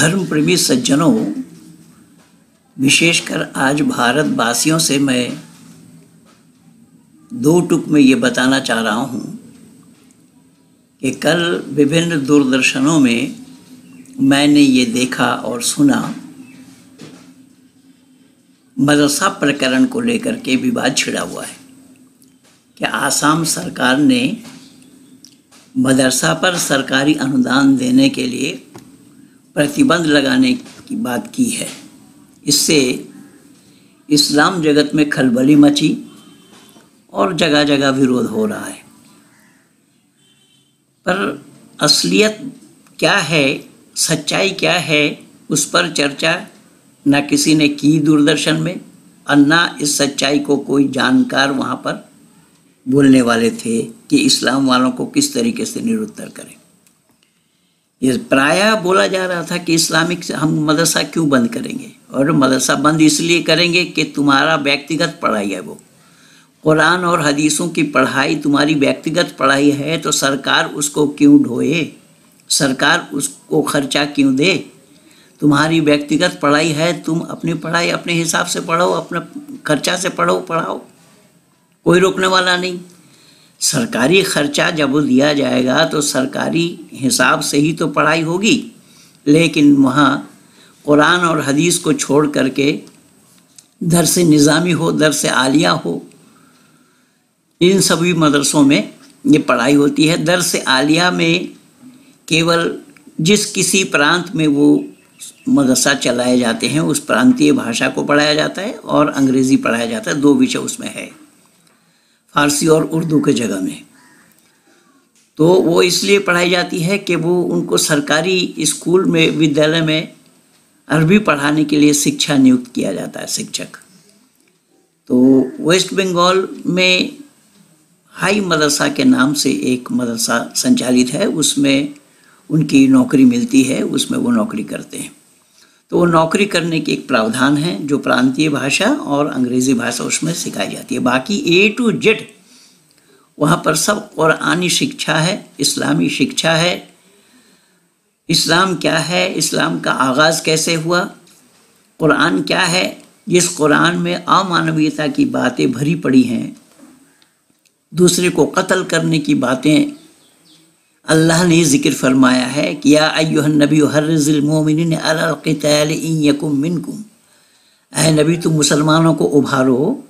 धर्म प्रेमी सज्जनों, विशेषकर आज भारतवासियों से मैं दो टुक में ये बताना चाह रहा हूँ कि कल विभिन्न दूरदर्शनों में मैंने ये देखा और सुना, मदरसा प्रकरण को लेकर के विवाद छिड़ा हुआ है कि आसाम सरकार ने मदरसा पर सरकारी अनुदान देने के लिए प्रतिबंध लगाने की बात की है। इससे इस्लाम जगत में खलबली मची और जगह जगह विरोध हो रहा है। पर असलियत क्या है, सच्चाई क्या है, उस पर चर्चा न किसी ने की दूरदर्शन में और न इस सच्चाई को कोई जानकार वहाँ पर बोलने वाले थे कि इस्लाम वालों को किस तरीके से निरुत्तर करें। ये प्रायः बोला जा रहा था कि इस्लामिक हम मदरसा क्यों बंद करेंगे, और मदरसा बंद इसलिए करेंगे कि तुम्हारा व्यक्तिगत पढ़ाई है, वो कुरान और हदीसों की पढ़ाई तुम्हारी व्यक्तिगत पढ़ाई है, तो सरकार उसको क्यों ढोए, सरकार उसको खर्चा क्यों दे। तुम्हारी व्यक्तिगत पढ़ाई है, तुम अपनी पढ़ाई अपने हिसाब से पढ़ो, अपना खर्चा से पढ़ाओ, कोई रोकने वाला नहीं। सरकारी खर्चा जब दिया जाएगा तो सरकारी हिसाब से ही तो पढ़ाई होगी, लेकिन वहाँ कुरान और हदीस को छोड़ करके दर्स निज़ामी हो, दर्स आलिया हो, इन सभी मदरसों में ये पढ़ाई होती है। दर्स आलिया में केवल जिस किसी प्रांत में वो मदरसा चलाए जाते हैं उस प्रांतीय भाषा को पढ़ाया जाता है और अंग्रेज़ी पढ़ाया जाता है, दो विषय उसमें है, फारसी और उर्दू के जगह में। तो वो इसलिए पढ़ाई जाती है कि वो उनको सरकारी स्कूल में, विद्यालय में अरबी पढ़ाने के लिए शिक्षा नियुक्त किया जाता है, शिक्षक। तो वेस्ट बंगाल में हाई मदरसा के नाम से एक मदरसा संचालित है, उसमें उनकी नौकरी मिलती है, उसमें वो नौकरी करते हैं। तो वो नौकरी करने की एक प्रावधान है जो प्रांतीय भाषा और अंग्रेज़ी भाषा उसमें सिखाई जाती है। बाकी A to Z वहाँ पर सब कुरानी शिक्षा है, इस्लामी शिक्षा है। इस्लाम क्या है, इस्लाम का आगाज़ कैसे हुआ, कुरान क्या है, जिस कुरान में अमानवीयता की बातें भरी पड़ी हैं, दूसरे को कत्ल करने की बातें अल्लाह ने जिक्र फरमाया है कि या अय्युहन नबी हर्रिज़िल मोमिनीन अलल क़िताल इन यकुम मिनकुम, ऐ नबी तुम मुसलमानों को उभारो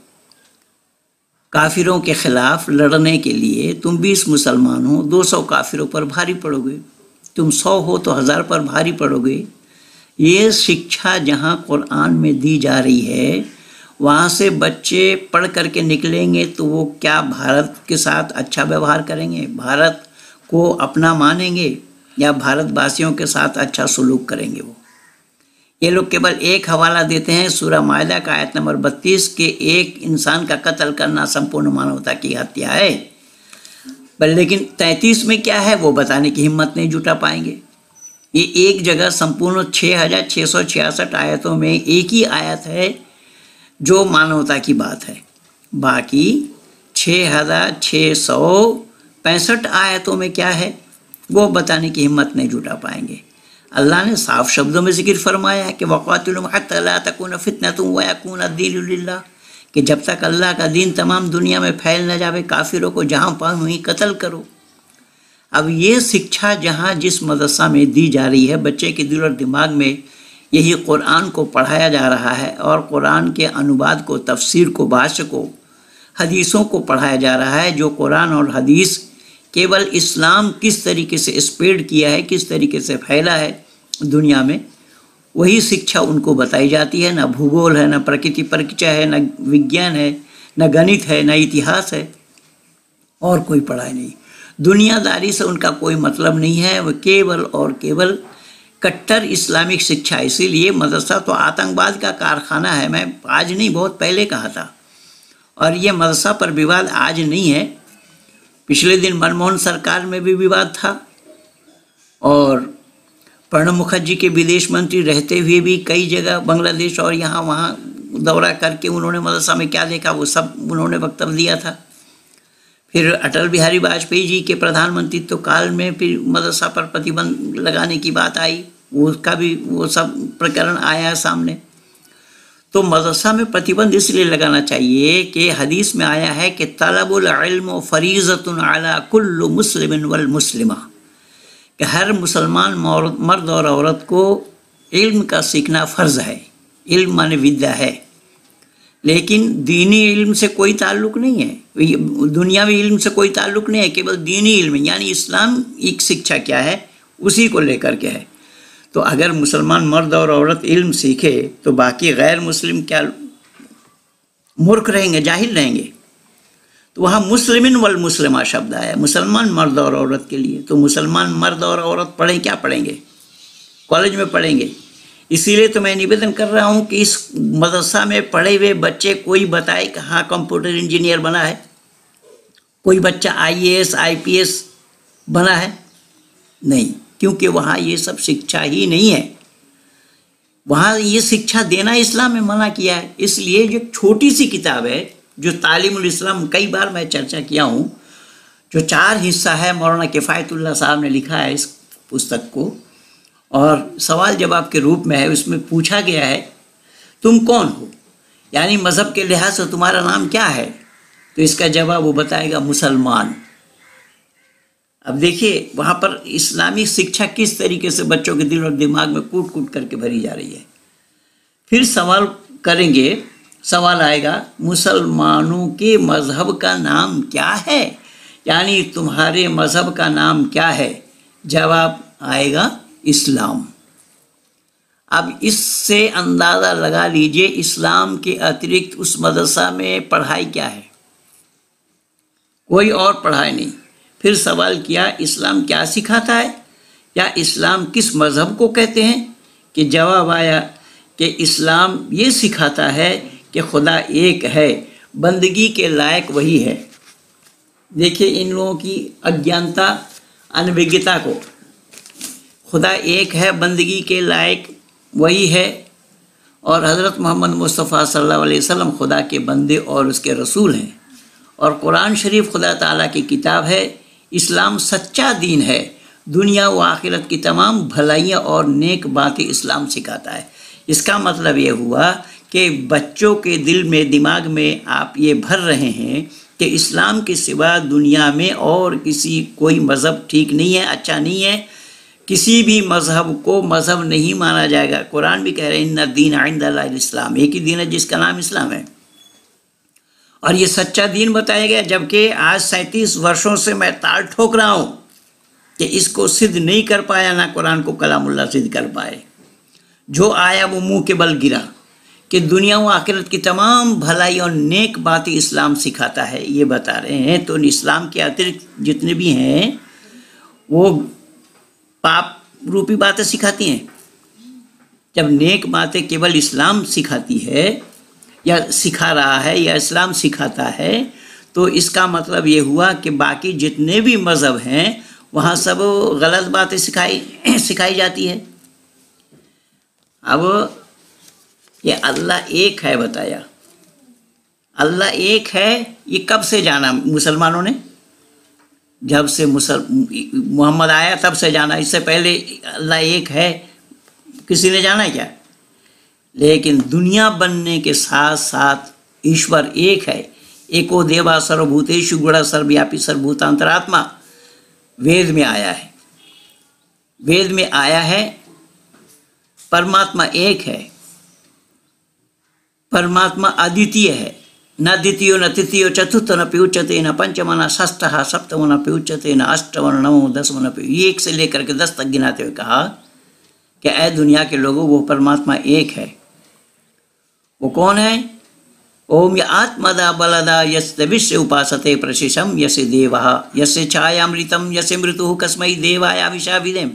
काफिरों के ख़िलाफ़ लड़ने के लिए। तुम 20 मुसलमान हो, 200 काफिरों पर भारी पड़ोगे, तुम 100 हो तो 1000 पर भारी पड़ोगे। ये शिक्षा जहाँ कुरान में दी जा रही है, वहाँ से बच्चे पढ़ करके निकलेंगे तो वो क्या भारत के साथ अच्छा व्यवहार करेंगे, भारत को अपना मानेंगे, या भारतवासियों के साथ अच्छा सलूक करेंगे। वो ये लोग केवल एक हवाला देते हैं सूरह माइदा का आयत नंबर 32 के एक इंसान का कत्ल करना संपूर्ण मानवता की हत्या है, पर लेकिन 33 में क्या है वो बताने की हिम्मत नहीं जुटा पाएंगे। ये एक जगह संपूर्ण 6666 आयतों में एक ही आयत है जो मानवता की बात है, बाकी 6665 आयतों में क्या है वो बताने की हिम्मत नहीं जुटा पाएंगे। अल्लाह ने साफ शब्दों में जिक्र फरमाया है कि वक़ातिलुहुम हत्ता ला तकून फितनतुन व यकून अद्दीनु लिल्लाह, कि जब तक अल्लाह का दीन तमाम दुनिया में फैल न जावे, काफिरों को जहाँ पाओ वहीं कत्ल करो। अब ये शिक्षा जहाँ जिस मदरसा में दी जा रही है, बच्चे के दिल और दिमाग में यही कुरान को पढ़ाया जा रहा है और कुरान के अनुवाद को, तफसीर को, भाष्य को, हदीसों को पढ़ाया जा रहा है। जो कुरान और हदीस केवल इस्लाम किस तरीके से स्प्रेड किया है, किस तरीके से फैला है दुनिया में, वही शिक्षा उनको बताई जाती है। ना भूगोल है, ना प्रकृति परिचय है, ना विज्ञान है, ना गणित है, ना इतिहास है, और कोई पढ़ाई नहीं। दुनियादारी से उनका कोई मतलब नहीं है, वो केवल और केवल कट्टर इस्लामिक शिक्षा। इसीलिए मदरसा तो आतंकवाद का कारखाना है, मैं आज नहीं बहुत पहले कहा था। और ये मदरसा पर विवाद आज नहीं है, पिछले दिन मनमोहन सरकार में भी विवाद था, और प्रणब मुखर्जी के विदेश मंत्री रहते हुए भी कई जगह बांग्लादेश और यहाँ वहाँ दौरा करके उन्होंने मदरसा में क्या देखा वो सब उन्होंने वक्तव्य दिया था। फिर अटल बिहारी वाजपेयी जी के प्रधानमंत्रित्व काल में फिर मदरसा पर प्रतिबंध लगाने की बात आई, उसका भी वो सब प्रकरण आया है सामने। तो मदरसा में प्रतिबंध इसलिए लगाना चाहिए कि हदीस में आया है कि तलबुल इल्म फरीज़तुन अला कुल्लि मुस्लिमिन वल मुस्लिमा, कि हर मुसलमान मर्द और औरत को इल्म का सीखना फ़र्ज़ है। इल्म माने विद्या है, लेकिन दीनी इल्म से कोई ताल्लुक़ नहीं है, दुनियावी इल्म से कोई ताल्लुक़ नहीं है, केवल दीनी इल्म यानी इस्लाम एक शिक्षा क्या है उसी को लेकर के है। तो अगर मुसलमान मर्द और औरत इल्म सीखे तो बाकी गैर मुस्लिम क्या मूर्ख रहेंगे, जाहिल रहेंगे। तो वहाँ मुस्लिमिन वल मुस्लिमा शब्द आया, मुसलमान मर्द और औरत के लिए। तो मुसलमान मर्द और औरत पढ़ें, क्या पढ़ेंगे? कॉलेज में पढ़ेंगे। इसीलिए तो मैं निवेदन कर रहा हूँ कि इस मदरसा में पढ़े हुए बच्चे कोई बताए कि हाँ कंप्यूटर इंजीनियर बना है, कोई बच्चा IAS IPS बना है, नहीं, क्योंकि वहाँ ये सब शिक्षा ही नहीं है। वहाँ ये शिक्षा देना इस्लाम में मना किया है। इसलिए जो छोटी सी किताब है जो तालीमुल इस्लाम, कई बार मैं चर्चा किया हूँ, जो 4 हिस्सा है, मौलाना किफ़ायतुल्लाह साहब ने लिखा है इस पुस्तक को, और सवाल जवाब के रूप में है। उसमें पूछा गया है तुम कौन हो, यानी मज़हब के लिहाज से तुम्हारा नाम क्या है? तो इसका जवाब वो बताएगा मुसलमान। अब देखिए वहाँ पर इस्लामी शिक्षा किस तरीके से बच्चों के दिल और दिमाग में कूट कूट करके भरी जा रही है। फिर सवाल करेंगे, सवाल आएगा मुसलमानों के मज़हब का नाम क्या है, यानी तुम्हारे मज़हब का नाम क्या है? जवाब आएगा इस्लाम। अब इससे अंदाज़ा लगा लीजिए इस्लाम के अतिरिक्त उस मदरसा में पढ़ाई क्या है? कोई और पढ़ाई नहीं। फिर सवाल किया इस्लाम क्या सिखाता है, या इस्लाम किस मज़हब को कहते हैं? कि जवाब आया कि इस्लाम ये सिखाता है कि खुदा एक है, बंदगी के लायक वही है। देखिए इन लोगों की अज्ञानता, अनभिज्ञता को। खुदा एक है, बंदगी के लायक वही है, और हज़रत मोहम्मद मुस्तफ़ा सल्लल्लाहु अलैहि वसल्लम खुदा के बंदे और उसके रसूल हैं, और कुरान शरीफ खुदा ताला की किताब है। इस्लाम सच्चा दीन है, दुनिया व आखिरत की तमाम भलाइयाँ और नेक बातें इस्लाम सिखाता है। इसका मतलब ये हुआ कि बच्चों के दिल में, दिमाग में आप ये भर रहे हैं कि इस्लाम के सिवा दुनिया में और किसी कोई मज़हब ठीक नहीं है, अच्छा नहीं है, किसी भी मज़हब को मज़हब नहीं माना जाएगा। कुरान भी कह रहे हैं इन्ना दीन इंदल्लाहिल इस्लाम, एक ही दीन है जिसका नाम इस्लाम है, और ये सच्चा दीन बताया गया। जबकि आज 37 वर्षों से मैं ताल ठोक रहा हूँ कि इसको सिद्ध नहीं कर पाया, ना कुरान को कलामुल्लाह सिद्ध कर पाए। जो आया वो मुंह के बल गिरा कि दुनिया व आखिरत की तमाम भलाई और नेक बातें इस्लाम सिखाता है, ये बता रहे हैं। तो इस्लाम के अतिरिक्त जितने भी हैं वो पाप रूपी बातें सिखाती हैं। जब नेक बातें केवल इस्लाम सिखाती है या सिखा रहा है या इस्लाम सिखाता है, तो इसका मतलब ये हुआ कि बाकी जितने भी मज़हब हैं वहाँ सब गलत बातें सिखाई जाती है। अब ये अल्लाह एक है बताया, अल्लाह एक है, ये कब से जाना मुसलमानों ने? जब से मोहम्मद आया तब से जाना। इससे पहले अल्लाह एक है किसी ने जाना क्या? लेकिन दुनिया बनने के साथ साथ ईश्वर एक है। एको देवा सर्वभूतेषु गुणा सर्वव्यापी सर्वभूतांतरात्मा वेद में आया है। वेद में आया है परमात्मा एक है, परमात्मा अद्वितीय है, न द्वितीयो न तृतीयो चतुर्थ न उच्यते, न पंचम न षष्ठः सप्तम न उच्यते, न अष्टम न नवम दसम न। ये 1 से लेकर के 10 तक गिनाते हुए कहा कि ऐ दुनिया के लोगों, वो परमात्मा एक है। वो कौन है? ओम य आत्मदा बलदा यस्य विश्व उपासते प्रशिशम यस्य देवः यस्य छायामृतम यस्य मृतु कस्मै देवाय विशा विदेम।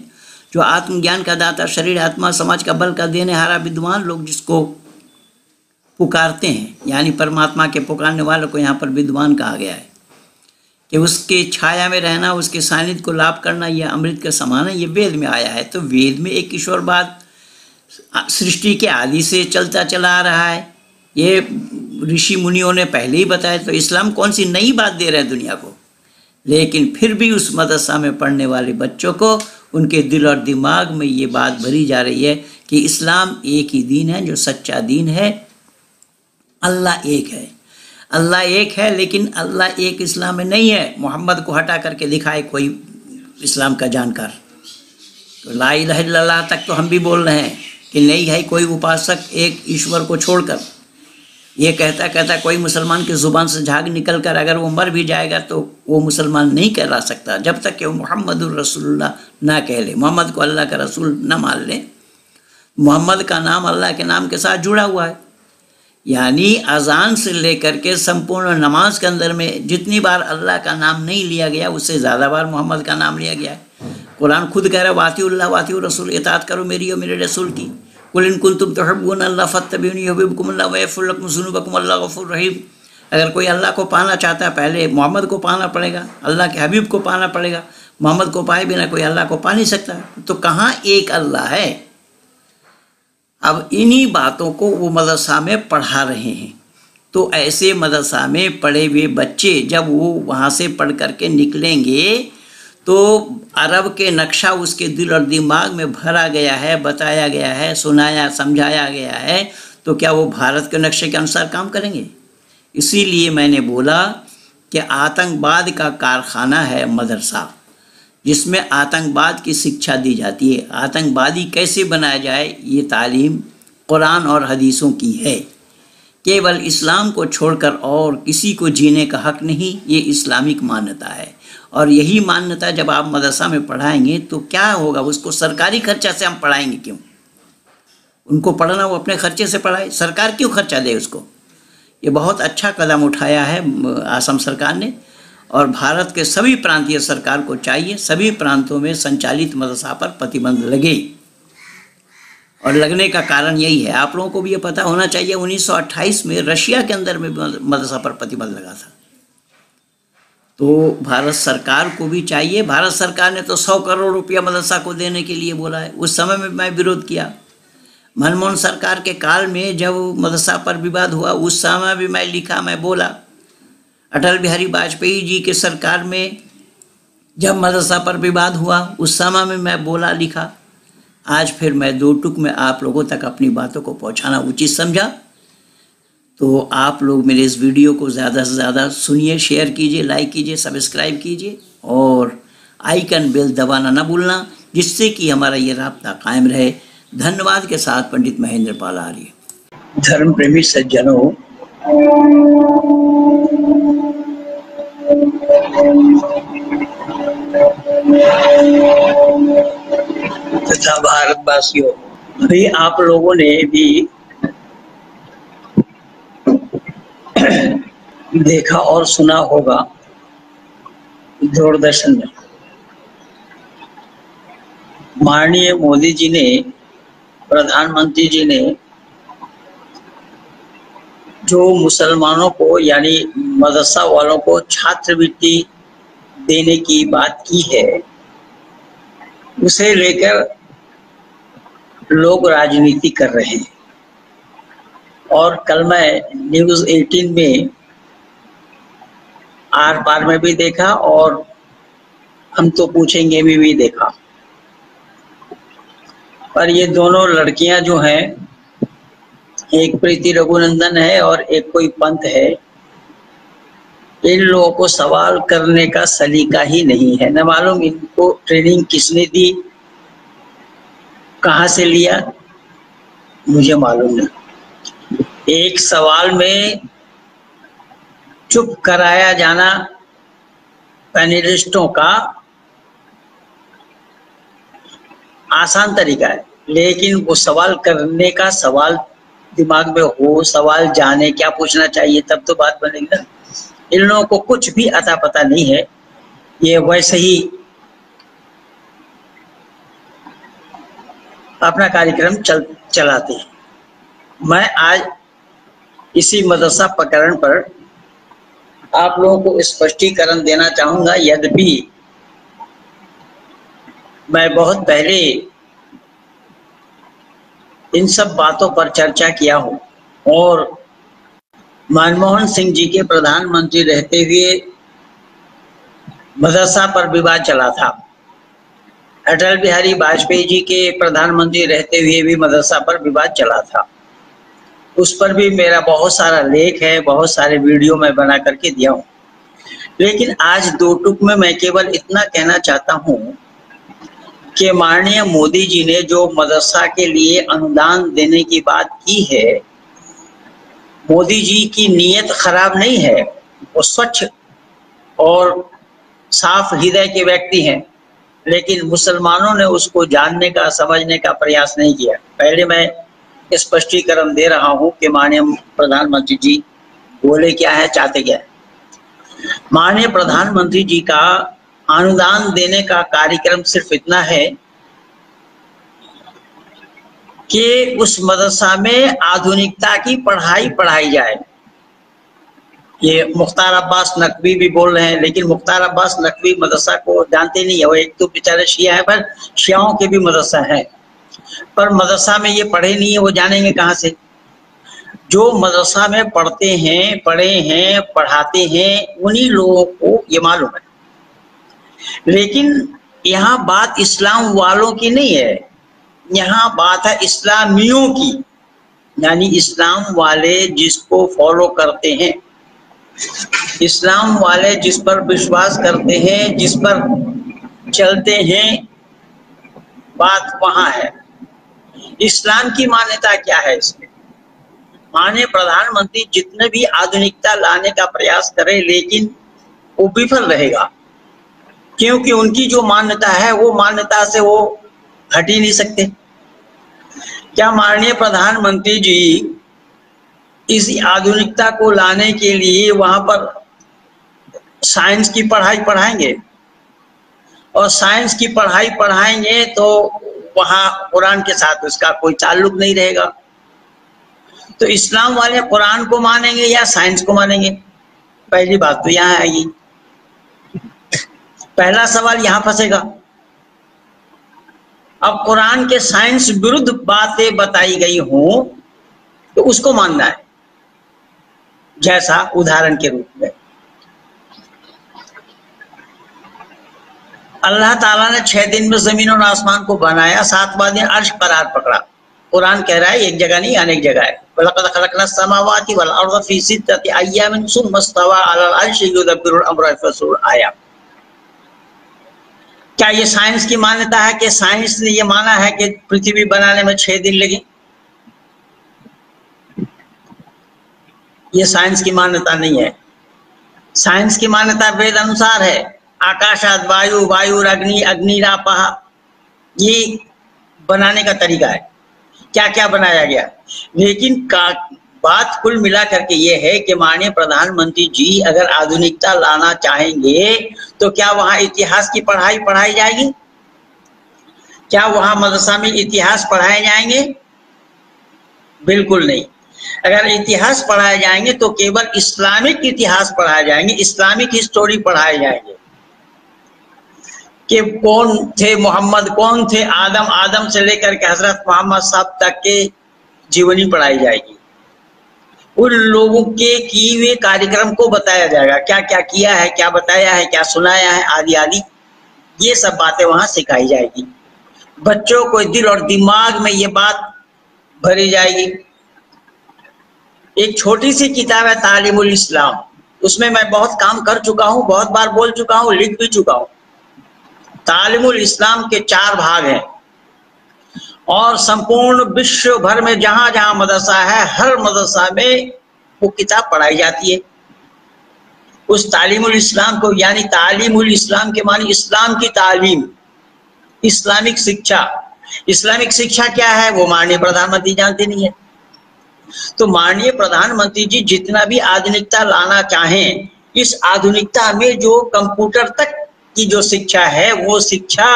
जो आत्मज्ञान का दाता, शरीर आत्मा समाज का बल का देने हारा विद्वान लोग जिसको पुकारते हैं, यानी परमात्मा के पुकारने वालों को यहाँ पर विद्वान कहा गया है कि उसके छाया में रहना, उसके सानिध्य को लाभ करना, यह अमृत के समान है। ये वेद में आया है। तो वेद में एक ईश्वरवाद सृष्टि के आदि से चलता चला आ रहा है, ये ऋषि मुनियों ने पहले ही बताया। तो इस्लाम कौन सी नई बात दे रहा है दुनिया को? लेकिन फिर भी उस मदरसा में पढ़ने वाले बच्चों को उनके दिल और दिमाग में ये बात भरी जा रही है कि इस्लाम एक ही दीन है जो सच्चा दीन है, अल्लाह एक है। अल्लाह एक है, लेकिन अल्लाह एक इस्लाम में नहीं है। मोहम्मद को हटा करके दिखाए कोई इस्लाम का जानकार। तो ला इलाहा इल्लल्लाह तक तो हम भी बोल रहे हैं कि नहीं है कोई उपासक एक ईश्वर को छोड़कर। ये कहता कहता कोई मुसलमान की ज़ुबान से झाग निकल कर अगर वो मर भी जाएगा तो वो मुसलमान नहीं कहला सकता जब तक कि वो मुहम्मदुर रसूलुल्लाह ना कह ले, मोहम्मद को अल्लाह का रसूल ना मान ले। मोहम्मद का नाम अल्लाह के नाम के साथ जुड़ा हुआ है। यानी अजान से लेकर के संपूर्ण नमाज के अंदर में जितनी बार अल्लाह का नाम नहीं लिया गया उससे ज़्यादा बार मोहम्मद का नाम लिया गया है। कुरान खुद कह रहा है वातिउल्लाह वातिउर रसूल, इताअत करो मेरी और मेरे रसूल की। कुल इन कुंतुम तुहिब्बूना अल्लाह फत्तबिऊनी युहिब्बुकुमुल्लाह व यग़फिर लकुम ज़ुनूबकुम अल्लाहु गफ़ूरुर रहीम। अगर कोई अल्लाह को पाना चाहता है पहले मोहम्मद को पाना पड़ेगा, अल्लाह के हबीब को पाना पड़ेगा। मोहम्मद को पाए बिना कोई अल्लाह को पा नहीं सकता। तो कहाँ एक अल्लाह है? अब इन्हीं बातों को वो मदरसा में पढ़ा रहे हैं। तो ऐसे मदरसा में पढ़े हुए बच्चे जब वो वहाँ से पढ़ करके निकलेंगे तो अरब के नक्शा उसके दिल और दिमाग में भरा गया है, बताया गया है, सुनाया समझाया गया है, तो क्या वो भारत के नक्शे के अनुसार काम करेंगे? इसीलिए मैंने बोला कि आतंकवाद का कारखाना है मदरसा, जिसमें आतंकवाद की शिक्षा दी जाती है। आतंकवादी कैसे बनाया जाए ये तालीम कुरान और हदीसों की है। केवल इस्लाम को छोड़कर और किसी को जीने का हक नहीं, ये इस्लामिक मान्यता है। और यही मान्यता जब आप मदरसा में पढ़ाएंगे तो क्या होगा? उसको सरकारी खर्चा से हम पढ़ाएंगे क्यों? उनको पढ़ना वो अपने खर्चे से पढ़ाए, सरकार क्यों खर्चा दे उसको? ये बहुत अच्छा कदम उठाया है असम सरकार ने। और भारत के सभी प्रांतीय सरकार को चाहिए सभी प्रांतों में संचालित मदरसा पर प्रतिबंध लगे। और लगने का कारण यही है, आप लोगों को भी ये पता होना चाहिए, 1928 में रशिया के अंदर में मदरसा पर प्रतिबंध लगा था। तो भारत सरकार को भी चाहिए। भारत सरकार ने तो 100 करोड़ रुपया मदरसा को देने के लिए बोला है। उस समय में मैं विरोध किया। मनमोहन सरकार के काल में जब मदरसा पर विवाद हुआ उस समय भी मैं लिखा, मैं बोला। अटल बिहारी वाजपेयी जी के सरकार में जब मदरसा पर विवाद हुआ उस समय में मैं बोला, लिखा। आज फिर मैं दो टुक में आप लोगों तक अपनी बातों को पहुंचाना उचित समझा। तो आप लोग मेरे इस वीडियो को ज़्यादा से ज़्यादा सुनिए, शेयर कीजिए, लाइक कीजिए, सब्सक्राइब कीजिए और आइकन बेल दबाना ना भूलना, जिससे कि हमारा ये राब्ता कायम रहे। धन्यवाद के साथ पंडित महेंद्र पाल आर्य। धर्म प्रेमी सज्जनों, तथा भारतवासियों, अभी आप लोगों ने भी देखा और सुना होगा दूरदर्शन में माननीय मोदी जी ने, प्रधानमंत्री जी ने जो मुसलमानों को यानी मदरसा वालों को छात्रवृत्ति देने की बात की है, उसे लेकर लोग राजनीति कर रहे हैं। और कल मैं न्यूज़ 18 में आर पार में भी देखा और हम तो पूछेंगे भी देखा। पर ये दोनों लड़कियां जो हैं, एक प्रीति रघुनंदन है और एक कोई पंत है, इन लोगों को सवाल करने का सलीका ही नहीं है। न मालूम इनको ट्रेनिंग किसने दी, कहाँ से लिया, मुझे मालूम नहीं। एक सवाल में चुप कराया जाना पैनलिस्टों का आसान तरीका है, लेकिन वो सवाल करने का सवाल दिमाग में हो, सवाल जाने क्या पूछना चाहिए, तब तो बात बनेगी ना। इन लोगों को कुछ भी अता पता नहीं है, ये वैसे ही अपना कार्यक्रम चलाते हैं। मैं आज इसी मदरसा प्रकरण पर आप लोगों को स्पष्टीकरण देना चाहूँगा। यद्यपि मैं बहुत पहले इन सब बातों पर चर्चा किया हूँ और मनमोहन सिंह जी के प्रधानमंत्री रहते हुए मदरसा पर विवाद चला था। अटल बिहारी वाजपेयी जी के प्रधानमंत्री रहते हुए भी मदरसा पर विवाद चला था। उस पर भी मेरा बहुत सारा लेख है, बहुत सारे वीडियो मैं बना करके दिया हूँ। लेकिन आज दो टूक में मैं केवल इतना कहना चाहता हूँ कि माननीय मोदी जी ने जो मदरसा के लिए अनुदान देने की बात की है, मोदी जी की नीयत खराब नहीं है, वो स्वच्छ और साफ हृदय के व्यक्ति हैं, लेकिन मुसलमानों ने उसको जानने का, समझने का प्रयास नहीं किया। पहले मैं स्पष्टीकरण दे रहा हूं कि माननीय प्रधानमंत्री जी बोले क्या है, चाहते क्या है। माननीय प्रधानमंत्री जी का अनुदान देने का कार्यक्रम सिर्फ इतना है कि उस मदरसा में आधुनिकता की पढ़ाई पढ़ाई जाए। ये मुख्तार अब्बास नकवी भी बोल रहे हैं, लेकिन मुख्तार अब्बास नकवी मदरसा को जानते नहीं है। वो एक तो बेचारे शिया है, पर शियाओं के भी मदरसा है, पर मदरसा में ये पढ़े नहीं है, वो जानेंगे कहाँ से। जो मदरसा में पढ़ते हैं, पढ़े हैं, पढ़ाते हैं, उन्हीं लोगों को ये मालूम है। लेकिन यहाँ बात इस्लाम वालों की नहीं है, यहाँ बात है इस्लामियों की, यानी इस्लाम वाले जिसको फॉलो करते हैं, इस्लाम वाले जिस पर विश्वास करते हैं, जिस पर चलते हैं, बात वहां है। इस्लाम की मान्यता क्या है इसमें? माननीय प्रधानमंत्री जितने भी आधुनिकता लाने का प्रयास करें, लेकिन वो विफल रहेगा, क्योंकि उनकी जो मान्यता है वो मान्यता से वो हट ही नहीं सकते। क्या माननीय प्रधानमंत्री जी इस आधुनिकता को लाने के लिए वहां पर साइंस की पढ़ाई पढ़ाएंगे? और साइंस की पढ़ाई पढ़ाएंगे तो वहां कुरान के साथ उसका कोई ताल्लुक नहीं रहेगा। तो इस्लाम वाले कुरान को मानेंगे या साइंस को मानेंगे? पहली बात तो यहाँ आएगी, पहला सवाल यहाँ फंसेगा। अब कुरान के साइंस विरुद्ध बातें बताई गई हों तो उसको मानना है। जैसा उदाहरण के रूप में अल्लाह ताला ने 6 दिन में जमीन और आसमान को बनाया, 7वां दिन अर्श करार पकड़ा। कुरान कह रहा है, एक जगह नहीं अनेक जगह है। वलक़द ख़लक़नस समावाति वल अर्ज़ फ़ी सित्तति अय्यामिन सुम्मा इस्तवा अलल अर्शि युदब्बिरुल अम्र फ़सूर आया। क्या ये साइंस की मान्यता है कि साइंस ने ये माना है कि पृथ्वी बनाने में 6 दिन लगे? ये साइंस की मान्यता नहीं है। साइंस की मान्यता वेद अनुसार है। आकाशाद वायु, वायु अग्नि, अग्निरापः, ये बनाने का तरीका है, क्या क्या बनाया गया। लेकिन बात कुल मिला करके ये है कि माननीय प्रधानमंत्री जी अगर आधुनिकता लाना चाहेंगे तो क्या वहां इतिहास की पढ़ाई पढ़ाई जाएगी? क्या वहां मदरसा में इतिहास पढ़ाए जाएंगे? बिल्कुल नहीं। अगर इतिहास पढ़ाए जाएंगे तो केवल इस्लामिक इतिहास पढ़ाए जाएंगे, इस्लामिक हिस्टोरी पढ़ाए जाएंगे कि कौन थे मोहम्मद, कौन थे आदम, आदम से लेकर के हजरत मोहम्मद साहब तक के जीवनी पढ़ाई जाएगी। उन लोगों के किए हुए कार्यक्रम को बताया जाएगा, क्या क्या किया है, क्या बताया है, क्या सुनाया है, आदि आदि, ये सब बातें वहां सिखाई जाएगी। बच्चों को दिल और दिमाग में ये बात भरी जाएगी। एक छोटी सी किताब है तालीमुल इस्लाम, उसमें मैं बहुत काम कर चुका हूँ, बहुत बार बोल चुका हूँ, लिख भी चुका हूँ। तालीमुल इस्लाम के 4 भाग हैं और संपूर्ण विश्व भर में जहां जहां मदरसा है, हर मदरसा में वो किताब पढ़ाई जाती है। उस तालीमुल इस्लाम को, यानी तालीमुल इस्लाम के मानी इस्लाम की तालीम, इस्लामिक शिक्षा। इस्लामिक शिक्षा क्या है वो माननीय प्रधानमंत्री जानते नहीं है। तो माननीय प्रधानमंत्री जी जितना भी आधुनिकता लाना चाहें, इस आधुनिकता में जो कंप्यूटर तक की जो शिक्षा है वो शिक्षा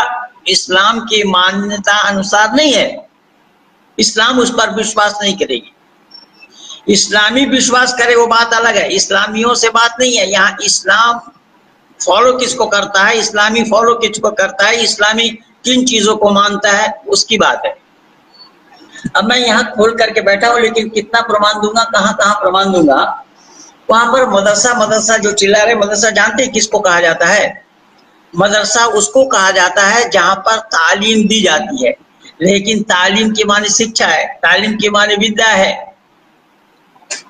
इस्लाम के मान्यता अनुसार नहीं है। इस्लाम उस पर विश्वास नहीं करेगी। इस्लामी विश्वास करे वो बात अलग है, इस्लामियों से बात नहीं है। यहाँ इस्लाम फॉलो किसको करता है, इस्लामी फॉलो किसको करता है, इस्लामी किन चीजों को मानता है, उसकी बात है। अब मैं यहाँ खोल करके बैठा हूँ, लेकिन कितना प्रमाण दूंगा, कहाँ कहाँ प्रमाण दूंगा। वहां पर मदरसा मदरसा जो चिल्ला रहे, मदरसा जानते किसको कहा जाता है? मदरसा उसको कहा जाता है जहां पर तालीम दी जाती है, लेकिन तालीम के माने शिक्षा है, तालीम के माने विद्या है,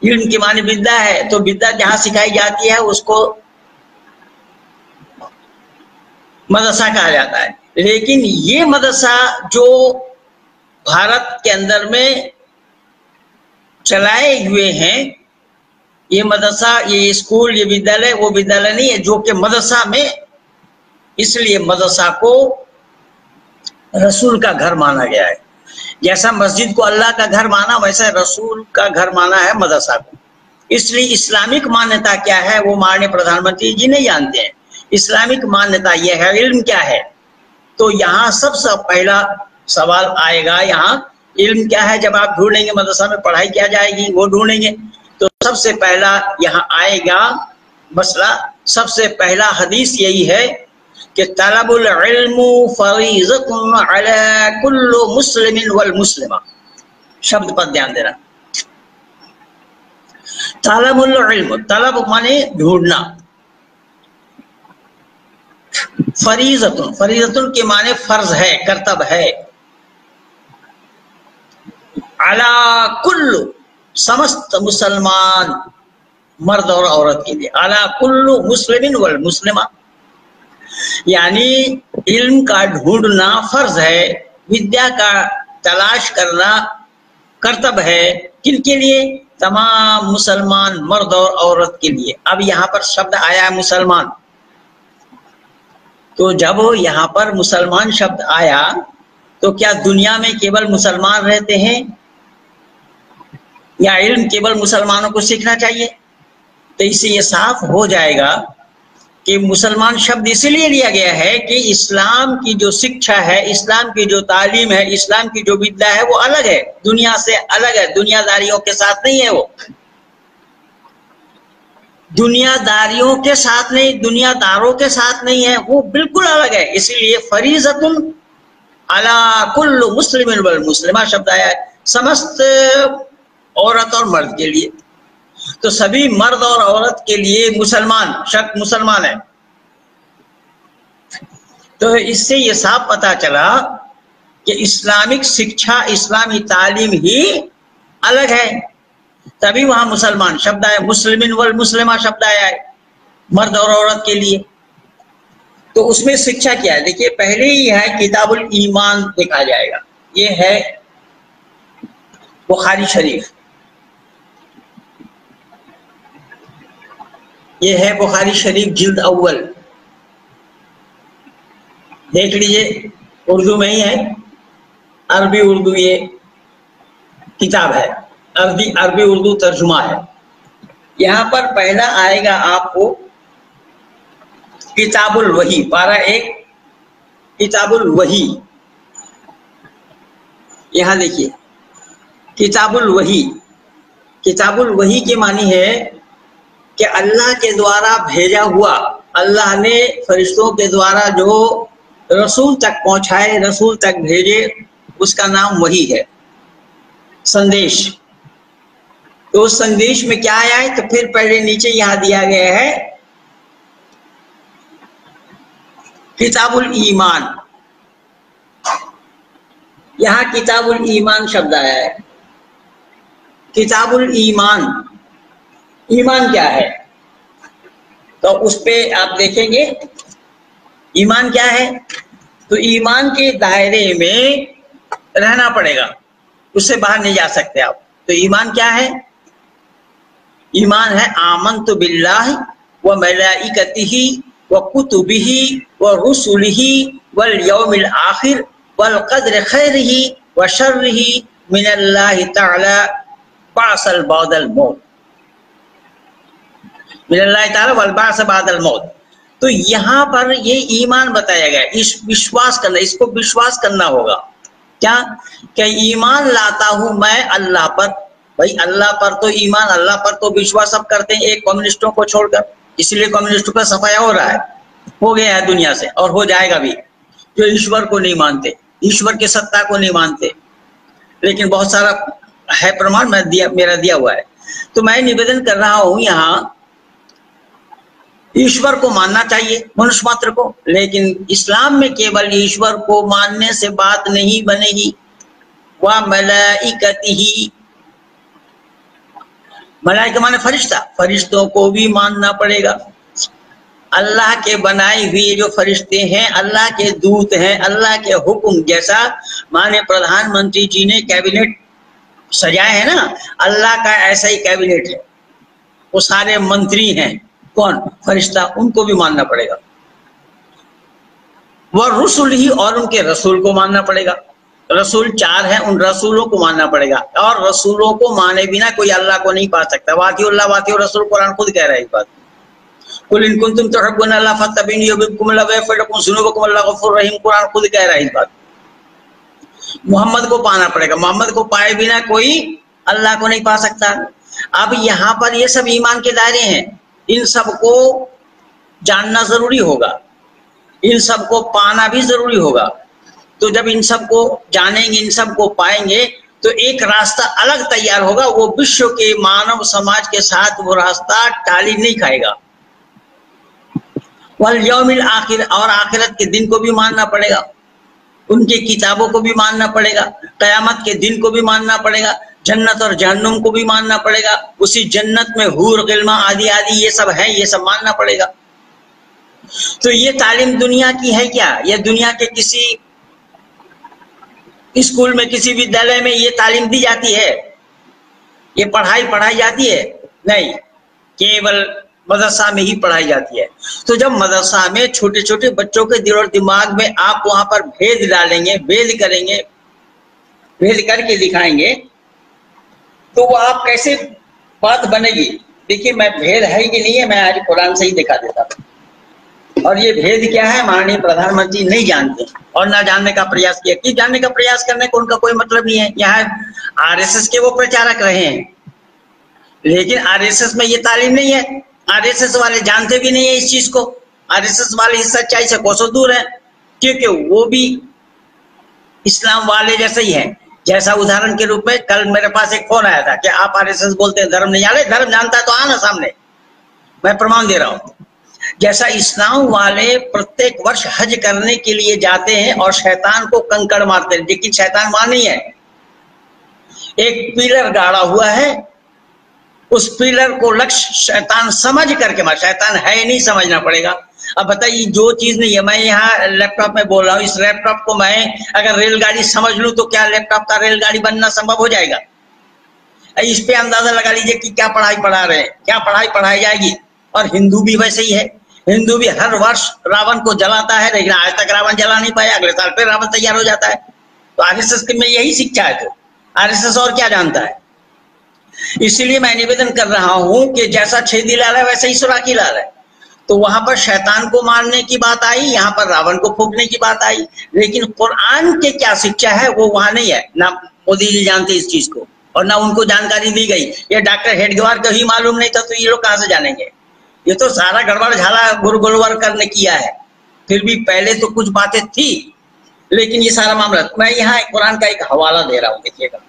इल्म के माने विद्या है। तो विद्या जहां सिखाई जाती है उसको मदरसा कहा जाता है। लेकिन ये मदरसा जो भारत के अंदर में चलाए हुए हैं, ये मदरसा, ये स्कूल, ये विद्यालय वो विद्यालय नहीं है जो कि मदरसा में, इसलिए मदरसा को रसूल का घर माना गया है। जैसा मस्जिद को अल्लाह का घर माना, वैसा रसूल का घर माना है मदरसा को। इसलिए इस्लामिक मान्यता क्या है वो माननीय प्रधानमंत्री जी नहीं जानते हैं। इस्लामिक मान्यता यह है, इल्म क्या है। तो यहाँ सबसे पहला सवाल आएगा, यहाँ इल्म क्या है। जब आप ढूंढेंगे मदरसा में पढ़ाई क्या जाएगी वो ढूंढेंगे, तो सबसे पहला यहाँ आएगा मसला, सबसे पहला हदीस यही है कि तलबुल इल्मु फरीज़तुन अला कुल्लि मुस्लिमिन वल मुस्लिमा। शब्द पर ध्यान देना। तलबुल इल्म, तलब माने ढूंढना, फरीज़तुन, फरीज़तुन के माने फर्ज है, कर्तव्य है, अला कुल्लु, समस्त मुसलमान मर्द और औरत के लिए, अला कुल्लु मुस्लिमिन वल मुस्लिमा, यानी इल्म का ढूंढना फर्ज है, विद्या का तलाश करना कर्तव्य है। किनके लिए? तमाम मुसलमान मर्द और औरत के लिए। अब यहाँ पर शब्द आया है मुसलमान, तो जब यहाँ पर मुसलमान शब्द आया तो क्या दुनिया में केवल मुसलमान रहते हैं या इल्म केवल मुसलमानों को सीखना चाहिए? तो इससे ये साफ हो जाएगा कि मुसलमान शब्द इसलिए लिया गया है कि इस्लाम की जो शिक्षा है, इस्लाम की जो तालीम है, इस्लाम की जो विद्या है वो अलग है, दुनिया से अलग है, दुनियादारियों के साथ नहीं है। वो दुनियादारियों के साथ नहीं, दुनियादारों के साथ नहीं है, वो बिल्कुल अलग है। इसीलिए फरीज़तुन अला कुल्लि मुस्लिमिन वल मुस्लिमा शब्द आया है, समस्त औरत और मर्द के लिए। तो सभी मर्द और औरत के लिए मुसलमान शब्द मुसलमान है। तो इससे ये साफ पता चला कि इस्लामिक शिक्षा, इस्लामी तालीम ही अलग है, तभी वहां मुसलमान शब्द आया, मुस्लिमिन वल मुस्लिमा शब्द आया है, मर्द और औरत के लिए। तो उसमें शिक्षा क्या है? देखिए, पहले ही है किताबुल ईमान देखा जाएगा, ये है बुखारी शरीफ, ये है बुखारी शरीफ जिल्द अव्वल, देख लीजिए, उर्दू में ही है, अरबी उर्दू ये किताब है, अरबी उर्दू तर्जुमा है। यहाँ पर पहला आएगा आपको किताबुल वही, पारा 1 किताबुल वही। यहाँ देखिए किताबुल वही, किताबुल वही के मानी है कि अल्लाह के द्वारा भेजा हुआ, अल्लाह ने फरिश्तों के द्वारा जो रसूल तक पहुंचाए, रसूल तक भेजे, उसका नाम वही है, संदेश। तो उस संदेश में क्या आया है? तो फिर पहले नीचे यहां दिया गया है किताबुल ईमान, यहां किताबुल ईमान शब्द आया है। किताबुल ईमान, ईमान क्या है? तो उस पे आप देखेंगे ईमान क्या है। तो ईमान के दायरे में रहना पड़ेगा, उससे बाहर नहीं जा सकते आप। तो ईमान क्या है? ईमान है आमन्तु बिल्लाहि व मलाइकतिही व कुतुबिही व रुसुलिही वल यौमिल आखिर वल क़द्रि खैरिही व शर्रिही मिनल्लाहि तआला बाअसल बादल मौत, मिनल्लाहि तआला वल बाअस बादल मौत। तो यहाँ पर ये ईमान बताया गया, इस विश्वास करना, इसको विश्वास करना होगा। क्या? क्या ईमान लाता हूं मैं अल्लाह पर। भाई अल्लाह पर तो ईमान, अल्लाह पर तो विश्वास सब करते हैं, एक कम्युनिस्टों को छोड़कर। इसलिए कम्युनिस्टों का सफाया हो रहा है, हो गया है दुनिया से और हो जाएगा भी। जो ईश्वर को नहीं मानते, ईश्वर की सत्ता को नहीं मानते, लेकिन बहुत सारा है प्रमाण, मेरा दिया हुआ है। तो मैं निवेदन कर रहा हूं यहाँ ईश्वर को मानना चाहिए मनुष्य मात्र को, लेकिन इस्लाम में केवल ईश्वर को मानने से बात नहीं बनेगी। वह मलाइकतिही, मलाइका माने फरिश्ता, फरिश्तों को भी मानना पड़ेगा। अल्लाह के बनाए हुए जो फरिश्ते हैं अल्लाह के दूत हैं, अल्लाह के हुक्म जैसा माने प्रधानमंत्री जी ने कैबिनेट सजाए है ना, अल्लाह का ऐसा ही कैबिनेट है, वो सारे मंत्री हैं, कौन? फरिश्ता, उनको भी मानना पड़ेगा। वह रसूल ही, और उनके रसूल को मानना पड़ेगा। रसूल 4 हैं, उन रसूलों को मानना पड़ेगा, और रसूलों को माने बिना कोई अल्लाह को नहीं पा सकता। वातिउल्लाह वातिउ रसूल, कुरान खुद कह रहा है इस बात। कुल इन कुंतुम तुहिब्बूना अल्लाह फत्तबिनी युहिब्बुकुमुल्लाह व यग़फिर लकुम ज़ुनूबकुम अल्लाहु गफूरुर रहीम, कुरान खुद कह रहा है इस बात। मोहम्मद को पाना पड़ेगा, मोहम्मद को पाए बिना कोई अल्लाह को नहीं पा सकता। अब यहाँ पर ये सब ईमान के दायरे हैं, इन सबको जानना जरूरी होगा, इन सबको पाना भी जरूरी होगा। तो जब इन सबको जानेंगे, इन सबको पाएंगे, तो एक रास्ता अलग तैयार होगा, वो विश्व के मानव समाज के साथ वो रास्ता टाली नहीं खाएगा। वल यौमिल आखिर, और आखिरत के दिन को भी मानना पड़ेगा, उनकी किताबों को भी मानना पड़ेगा, कयामत के दिन को भी मानना पड़ेगा, जन्नत और जहन्नुम को भी मानना पड़ेगा, उसी जन्नत में हूर गिल्मा आदि आदि ये सब है, ये सब मानना पड़ेगा। तो ये तालीम दुनिया की है क्या? ये दुनिया के किसी स्कूल में, किसी विद्यालय में ये तालीम दी जाती है? ये पढ़ाई जाती है? नहीं, केवल मदरसा में ही पढ़ाई जाती है। तो जब मदरसा में छोटे छोटे बच्चों के दिल और दिमाग में आप वहां पर भेद डालेंगे, भेद करेंगे, भेद करके दिखाएंगे, तो वो आप कैसे बात बनेगी? देखिए, मैं भेद है कि नहीं है, मैं आज कुरान से ही दिखा देता हूँ। और ये भेद क्या है माननीय प्रधानमंत्री नहीं जानते और ना जानने का प्रयास किया, कि जानने का प्रयास करने को उनका कोई मतलब नहीं है। यहाँ आरएसएस के वो प्रचारक रहे हैं, लेकिन आरएसएस में ये तालीम नहीं है, आरएसएस वाले जानते भी नहीं है इस चीज को। आरएसएस वाले इस सच्चाई से कोसों दूर है, क्योंकि वो भी इस्लाम वाले जैसे ही है। जैसा उदाहरण के रूप में कल मेरे पास एक फोन आया था कि आप आरएसएस बोलते हैं धर्म नहीं जाने, धर्म जानता है तो आना सामने, मैं प्रमाण दे रहा हूं। जैसा इस्लाम वाले प्रत्येक वर्ष हज करने के लिए जाते हैं और शैतान को कंकड़ मारते हैं, लेकिन शैतान वहां नहीं है, एक पिलर गाड़ा हुआ है, उस पिलर को लक्ष्य शैतान समझ करके मार, शैतान है नहीं समझना पड़ेगा। अब बताइए, जो चीज नहीं है, मैं यहाँ लैपटॉप में बोल रहा हूँ, इस लैपटॉप को मैं अगर रेलगाड़ी समझ लूं तो क्या लैपटॉप का रेलगाड़ी बनना संभव हो जाएगा? इस पे अंदाजा लगा लीजिए कि क्या पढ़ाई पढ़ा रहे हैं, क्या पढ़ाई पढ़ाई जाएगी। और हिंदू भी वैसे ही है, हिंदू भी हर वर्ष रावण को जलाता है, लेकिन आज तक रावण जला नहीं पाया, अगले साल फिर रावण तैयार हो जाता है। तो आरएसएस में यही शिक्षा है, तो आरएसएस और क्या जानता है? इसलिए मैं निवेदन कर रहा हूं कि जैसा छेदी लाल है वैसे ही सुराकी लाल है। तो वहां पर शैतान को मारने की बात आई, यहाँ पर रावण को फूंकने की बात आई, लेकिन कुरान के क्या शिक्षा है वो वहां नहीं है। ना मोदी जी जानते इस चीज को, और ना उनको जानकारी दी गई। ये डॉक्टर हेडगेवार को ही मालूम नहीं था, तो ये लोग कहां से जानेंगे? ये तो सारा गड़बड़ झाला गुरगुलवर करने किया है। फिर भी पहले तो कुछ बातें थी, लेकिन ये सारा मामला, मैं यहाँ कुरान का एक हवाला दे रहा हूँ, देखिएगा।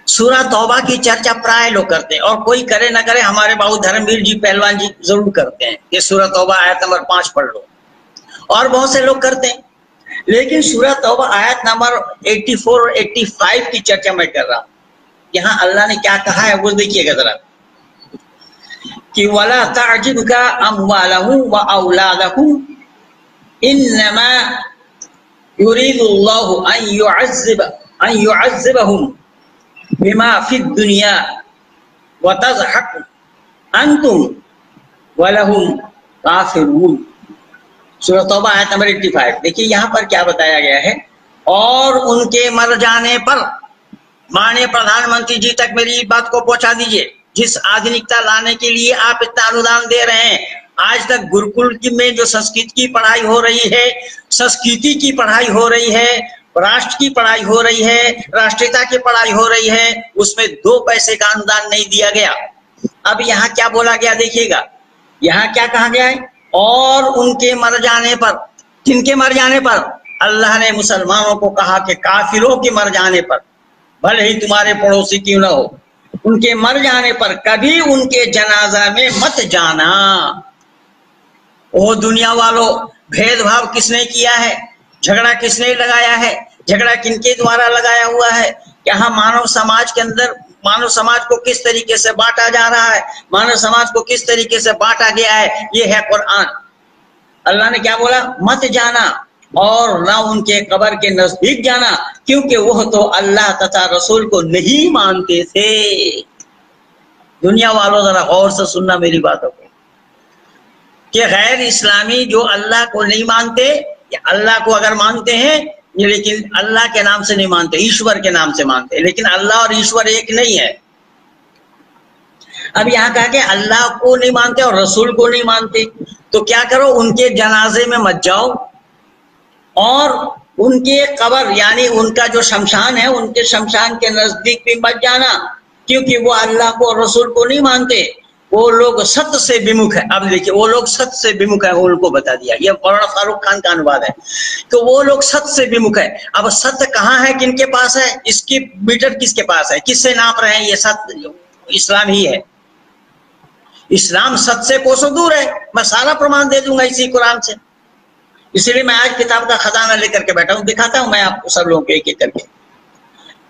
सूरह तौबा की चर्चा प्राय लोग करते हैं, और कोई करे ना करे, हमारे बाबू धर्मवीर जी पहलवान जी जरूर करते हैं कि सूरह तौबा आयत नंबर 5 पढ़ लो, और बहुत से लोग करते हैं। लेकिन सूरह तौबा आयत नंबर 84 और 85 की चर्चा मैं कर रहा हूँ। यहाँ अल्लाह ने क्या कहा है वो देखिएगा जरा, कि वला ताजिबका अमवालहुम व औलादहुम इन्नमा युरीदुल्लाहु अन युअज़्ज़िबहुम बिमा फिद दुनिया व तज़हक अंतुम व लहुम काफिरून। सूरह तौबा आयत नंबर 85। देखिए यहाँ पर क्या बताया गया है, और उनके मर जाने पर माननीय प्रधानमंत्री जी तक मेरी बात को पहुंचा दीजिए। जिस आधुनिकता लाने के लिए आप इतना अनुदान दे रहे हैं, आज तक गुरुकुल में जो संस्कृत की पढ़ाई हो रही है, संस्कृति की पढ़ाई हो रही है, राष्ट्र की पढ़ाई हो रही है, राष्ट्रीयता की पढ़ाई हो रही है, उसमें 2 पैसे का अनुदान नहीं दिया गया। अब यहाँ क्या बोला गया देखिएगा, यहाँ क्या कहा गया है, और उनके मर जाने पर, किनके मर जाने पर? अल्लाह ने मुसलमानों को कहा कि काफिरों के मर जाने पर, भले ही तुम्हारे पड़ोसी क्यों ना हो, उनके मर जाने पर कभी उनके जनाजा में मत जाना। ओ दुनिया वालों, भेदभाव किसने किया है? झगड़ा किसने लगाया है? झगड़ा किनके द्वारा लगाया हुआ है? यहाँ मानव समाज के अंदर मानव समाज को किस तरीके से बांटा जा रहा है, मानव समाज को किस तरीके से बांटा गया है, ये है कुरान। अल्लाह ने क्या बोला? मत जाना और ना उनके कब्र के नजदीक जाना, क्योंकि वह तो अल्लाह तथा रसूल को नहीं मानते थे। दुनिया वालों जरा गौर से सुनना मेरी बातों को, कि गैर इस्लामी जो अल्लाह को नहीं मानते, अल्लाह को अगर मानते हैं लेकिन अल्लाह के नाम से नहीं मानते, ईश्वर के नाम से मानते, लेकिन अल्लाह और ईश्वर एक नहीं है। अब यहाँ कहा कि अल्लाह को नहीं मानते और रसूल को नहीं मानते, तो क्या करो? उनके जनाजे में मत जाओ और उनके कब्र यानी उनका जो शमशान है, उनके शमशान के नजदीक भी मत जाना, क्योंकि वो अल्लाह को और रसूल को नहीं मानते। वो लोग सत्य से विमुख है। अब देखिए, वो लोग सत्य से विमुख है, उनको बता दिया। ये मौलाना फारूक खान का अनुवाद है कि वो लोग सत्य से विमुख है। अब सत्य कहाँ है, किनके पास है? इसकी मीटर किसके पास है? किससे नाप रहे हैं? ये सत्य इस्लाम ही है। इस्लाम सत्य से कोसों दूर है। मैं सारा प्रमाण दे दूंगा इसी कुरान से। इसीलिए मैं आज किताब का खजाना लेकर के बैठा हूं, दिखाता हूं मैं आपको सब लोगों को एक एक करके।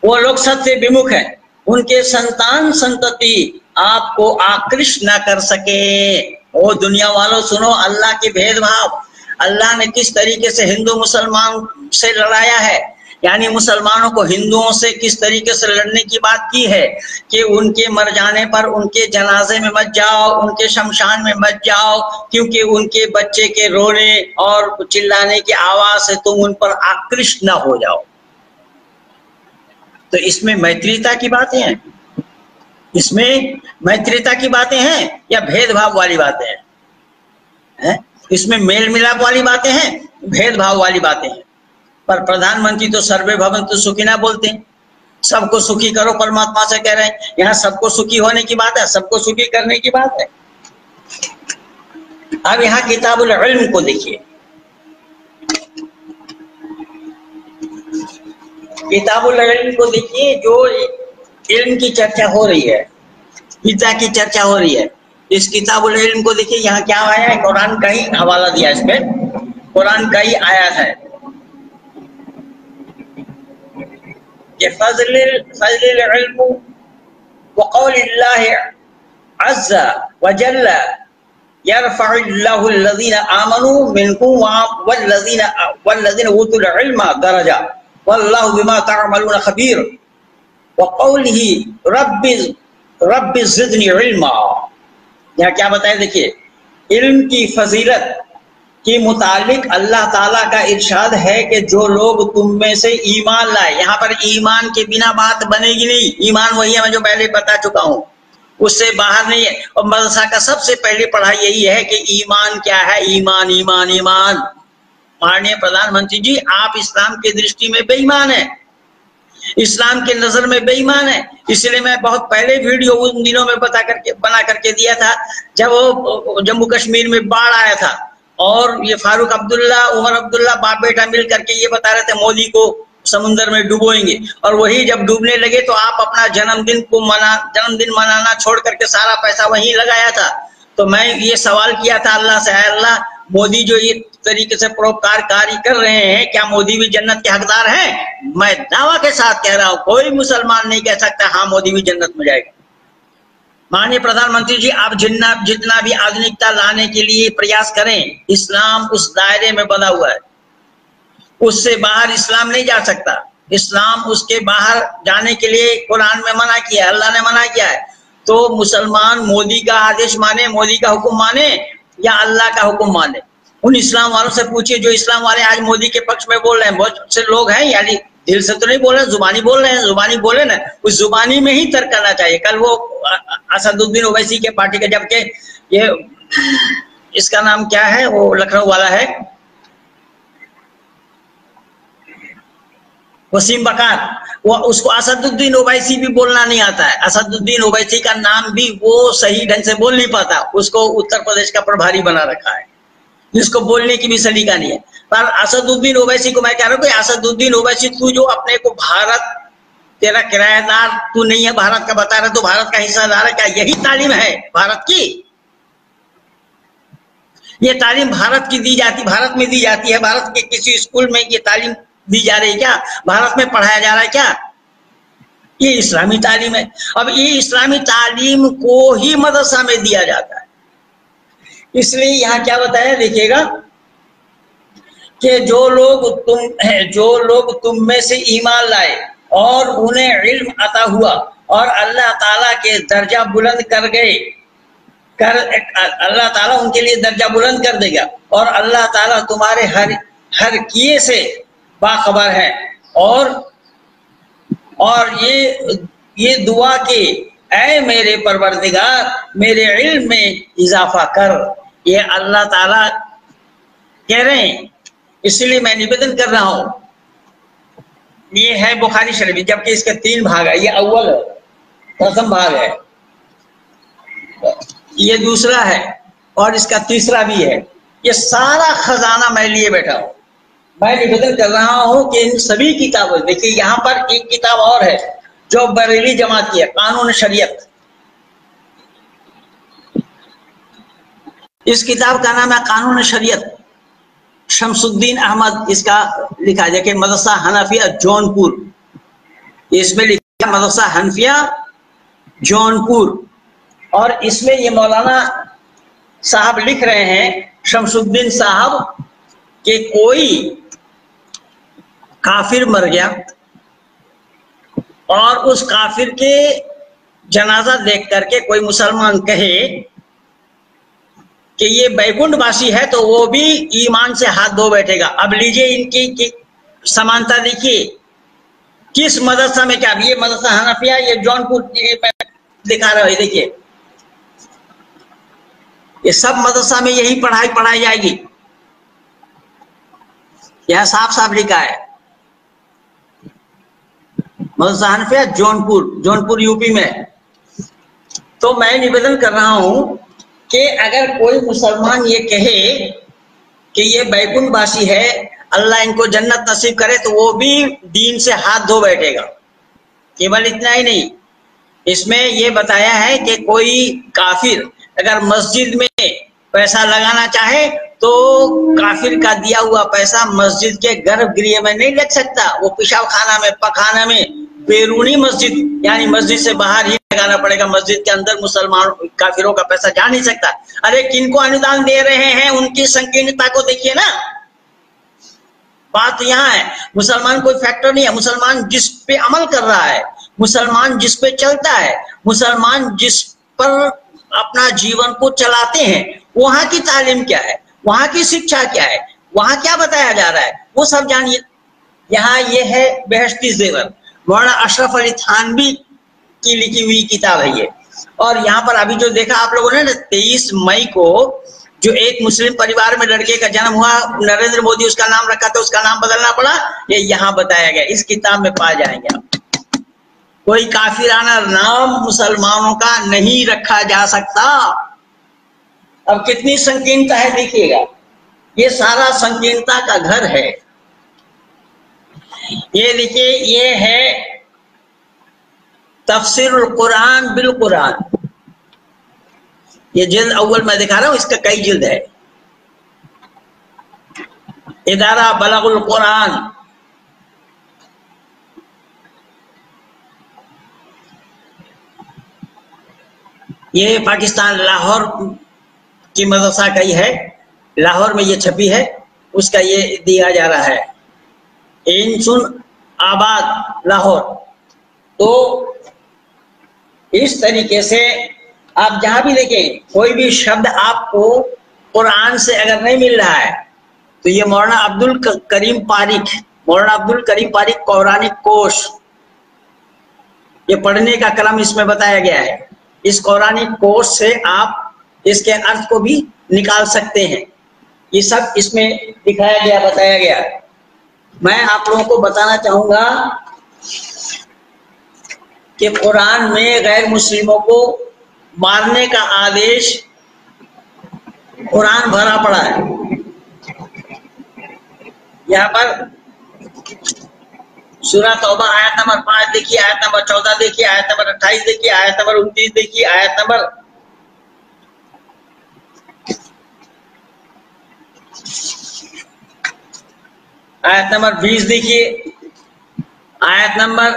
वो लोग सत्य से विमुख है, उनके संतान संतति आपको आकृष्ट ना कर सके। ओ दुनिया वालों सुनो अल्लाह के भेदभाव। अल्लाह ने किस तरीके से हिंदू मुसलमान से लड़ाया है, यानी मुसलमानों को हिंदुओं से किस तरीके से लड़ने की बात की है कि उनके मर जाने पर उनके जनाजे में मत जाओ, उनके शमशान में मत जाओ, क्योंकि उनके बच्चे के रोने और चिल्लाने की आवाज से तुम उन पर आकृष्ट ना हो जाओ। तो इसमें मैत्रीता की बातें हैं, इसमें मैत्रीता की बातें हैं या भेदभाव वाली बातें हैं? इसमें मेल मिलाप वाली बातें हैं, भेदभाव वाली बातें हैं। पर प्रधानमंत्री तो सर्वे भवन्तु सुखिनः बोलते हैं, सबको सुखी करो परमात्मा से कह रहे हैं। यहाँ सबको सुखी होने की बात है, सबको सुखी करने की बात है। अब यहाँ किताबुल इल्म को देखिए, किताबुल इल्म को देखिए, जो इल्म की चर्चा हो रही है, पिता की चर्चा हो रही है, इस किताबुल इल्म को देखिए। यहाँ क्या आया है? कुरान का ही हवाला दिया इस पे, कुरान का ही आया है कि फज़्लुल इल्म व क़ौलिल्लाहि अज़्ज़ा व जल्ला यरफ़उल्लाहु अल्लज़ीना आमनू मिनकुम वल्लज़ीना ऊतुल इल्मा दरजा वल्लाहु बिमा तअमलून खबीर व क़ौलिही रब्बि ज़िदनी इल्मा। यहाँ क्या बताया? देखिए, इल्म की फजीलत के मुतालिक अल्लाह ताला का इरशाद है कि जो लोग तुम में से ईमान लाए, यहाँ पर ईमान के बिना बात बनेगी नहीं। ईमान वही है, मैं जो पहले बता चुका हूँ, उससे बाहर नहीं है। और मदरसा का सबसे पहली पढ़ाई यही है कि ईमान क्या है। ईमान ईमान ईमान। माननीय प्रधानमंत्री जी, आप इस्लाम की दृष्टि में बेईमान है, इस्लाम के नजर में बेईमान है। इसलिए मैं बहुत पहले वीडियो उन दिनों में बना करके दिया था जब वो जम्मू कश्मीर में बाढ़ आया था, और ये फारूक अब्दुल्ला, उमर अब्दुल्ला बाप बेटा मिल करके ये बता रहे थे मोदी को समुद्र में डुबोएंगे, और वही जब डूबने लगे तो आप अपना जन्मदिन मनाना छोड़ करके सारा पैसा वहीं लगाया था। तो मैं ये सवाल किया था अल्लाह से, अल्लाह मोदी जो ये तरीके से परोपकार कार्य कर रहे हैं, क्या मोदी भी जन्नत के हकदार हैं? मैं दावा के साथ कह रहा हूं, कोई मुसलमान नहीं कह सकता हाँ मोदी भी जन्नत में जाएगा। माननीय प्रधानमंत्री जी, आप जितना भी आधुनिकता लाने के लिए प्रयास करें, इस्लाम उस दायरे में बंधा हुआ है, उससे बाहर इस्लाम नहीं जा सकता। इस्लाम उसके बाहर जाने के लिए कुरान में मना किया है, अल्लाह ने मना किया है। तो मुसलमान मोदी का आदेश माने, मोदी का हुक्म माने या अल्लाह का हुक्म माने? उन इस्लाम वालों से पूछिए जो इस्लाम वाले आज मोदी के पक्ष में बोल रहे हैं। बहुत से लोग हैं, यानी दिल से तो नहीं बोल रहे, जुबानी बोल रहे हैं। जुबानी बोले ना, उस जुबानी में ही तर्क करना चाहिए। कल वो असदुद्दीन ओवैसी के पार्टी के, जबकि ये इसका नाम क्या है, वो लखनऊ वाला है, वसीम बकार, वो उसको असदुद्दीन ओवैसी भी बोलना नहीं आता है। असदुद्दीन ओवैसी का नाम भी वो सही ढंग से बोल नहीं पाता, उसको उत्तर प्रदेश का प्रभारी बना रखा है, जिसको बोलने की भी सलीका नहीं है। पर असदुद्दीन ओवैसी को मैं कह रहा हूँ कि असदुद्दीन ओवैसी, तू जो अपने को भारत तेरा किराएदार तू नहीं है, भारत का बता रहा, तो भारत का हिस्सेदार है क्या? यही तालीम है भारत की? ये तालीम भारत की दी जाती, भारत में दी जाती है? भारत के किसी स्कूल में ये तालीम दी जा रही है क्या? भारत में पढ़ाया जा रहा है क्या? ये इस्लामी तालीम है। अब ये इस्लामी तालीम को ही मदरसा में दिया जाता है। इसलिए यहाँ क्या बताया, देखिएगा कि जो लोग तुम में से ईमान लाए और उन्हें इल्म अता हुआ और अल्लाह ताला के दर्जा बुलंद कर गए, अल्लाह ताला उनके लिए दर्जा बुलंद कर देगा और अल्लाह ताला तुम्हारे हर किए से बाखबर है। और ये दुआ कि ऐ मेरे परवरदिगार मेरे इल्म में इजाफा कर, ये अल्लाह ताला कह रहे हैं। इसलिए मैं निवेदन कर रहा हूं, ये है बुखारी शरीफ, जबकि इसके 3 भाग है। ये अव्वल है, प्रथम भाग है, ये दूसरा है और इसका तीसरा भी है। ये सारा खजाना मैं लिए बैठा हूं। मैं निवेदन कर रहा हूं कि इन सभी किताबों, देखिए यहाँ पर एक किताब और है जो बरेली जमात की है, कानून शरीयत। इस किताब का नाम है कानून शरीयत, शमसुद्दीन अहमद इसका लिखा, देखिए मदरसा हनफिया जौनपुर, इसमें लिखा मदरसा हनफिया जौनपुर। और इसमें ये मौलाना साहब लिख रहे हैं, शमसुद्दीन साहब, कि कोई काफिर मर गया और उस काफिर के जनाजा देख करके कोई मुसलमान कहे कि ये बैकुंठवासी है, तो वो भी ईमान से हाथ धो बैठेगा। अब लीजिए इनकी समानता देखिए, किस मदरसा में क्या, ये मदरसा हनफिया, ये जौनपुर दिखा रहा है, देखिए ये सब मदरसा में यही पढ़ाई जाएगी। यह साफ साफ लिखा है, मदरसा हनफिया जौनपुर यूपी में। तो मैं निवेदन कर रहा हूं कि अगर कोई मुसलमान ये कहे कि ये बैकुंठवासी है, अल्लाह इनको जन्नत नसीब करे, तो वो भी दीन से हाथ धो बैठेगा। केवल इतना ही नहीं, इसमें ये बताया है कि कोई काफिर अगर मस्जिद में पैसा लगाना चाहे तो काफिर का दिया हुआ पैसा मस्जिद के गर्भगृह में नहीं लग सकता, वो पेशाब खाना में, पखाना में, बैरूनी मस्जिद यानी मस्जिद से बाहर ही लगाना पड़ेगा। मस्जिद के अंदर मुसलमान काफिरों का पैसा जा नहीं सकता। अरे किनको अनुदान दे रहे हैं, उनकी संकीर्णता को देखिए ना। बात यहाँ है, मुसलमान कोई फैक्टर नहीं है। मुसलमान जिस पे अमल कर रहा है, मुसलमान जिस पे चलता है, मुसलमान जिस पर अपना जीवन को चलाते हैं, वहां की तालीम क्या है, वहां की शिक्षा क्या है, वहां क्या बताया जा रहा है, वो सब जानिए। यहाँ ये है बेहश्ती ज़ेवर, मौलाना अशरफ अली थानवी की लिखी हुई किताब है ये। और यहाँ पर अभी जो देखा आप लोगों ने ना, 23 मई को जो एक मुस्लिम परिवार में लड़के का जन्म हुआ, नरेंद्र मोदी उसका नाम रखा था, उसका नाम बदलना पड़ा, ये यहाँ बताया गया, इस किताब में पा जाएंगे आप। कोई काफिराना नाम मुसलमानों का नहीं रखा जा सकता। अब कितनी संकीर्णता है देखिएगा, ये सारा संकीर्णता का घर है। ये देखिए, ये है तफसीरुल कुरान बिल कुरान, ये जिल्द अव्वल मैं दिखा रहा हूं, इसका कई जिल्द है। इदारा बलगुल कुरान, ये पाकिस्तान लाहौर की मदरसा का ही है, लाहौर में ये छपी है, उसका ये दिया जा रहा है, इंसुन आबाद लाहौर। तो इस तरीके से आप जहां भी देखें, कोई भी शब्द आपको कुरान से अगर नहीं मिल रहा है, तो ये मौलाना अब्दुल करीम पारिक कौरानी कोश, ये पढ़ने का क्रम इसमें बताया गया है। इस कौरानी कोश से आप इसके अर्थ को भी निकाल सकते हैं। ये सब इसमें दिखाया गया, बताया गया। मैं आप लोगों को बताना चाहूंगा कि कुरान में गैर मुस्लिमों को मारने का आदेश कुरान भरा पड़ा है। यहाँ पर सूरा तौबा आयत नंबर 5 देखिए, आयत नंबर 14 देखिए, आयत नंबर 28 देखिए, आयत नंबर 29 देखिए, आयत नंबर 20 देखिए, आयत नंबर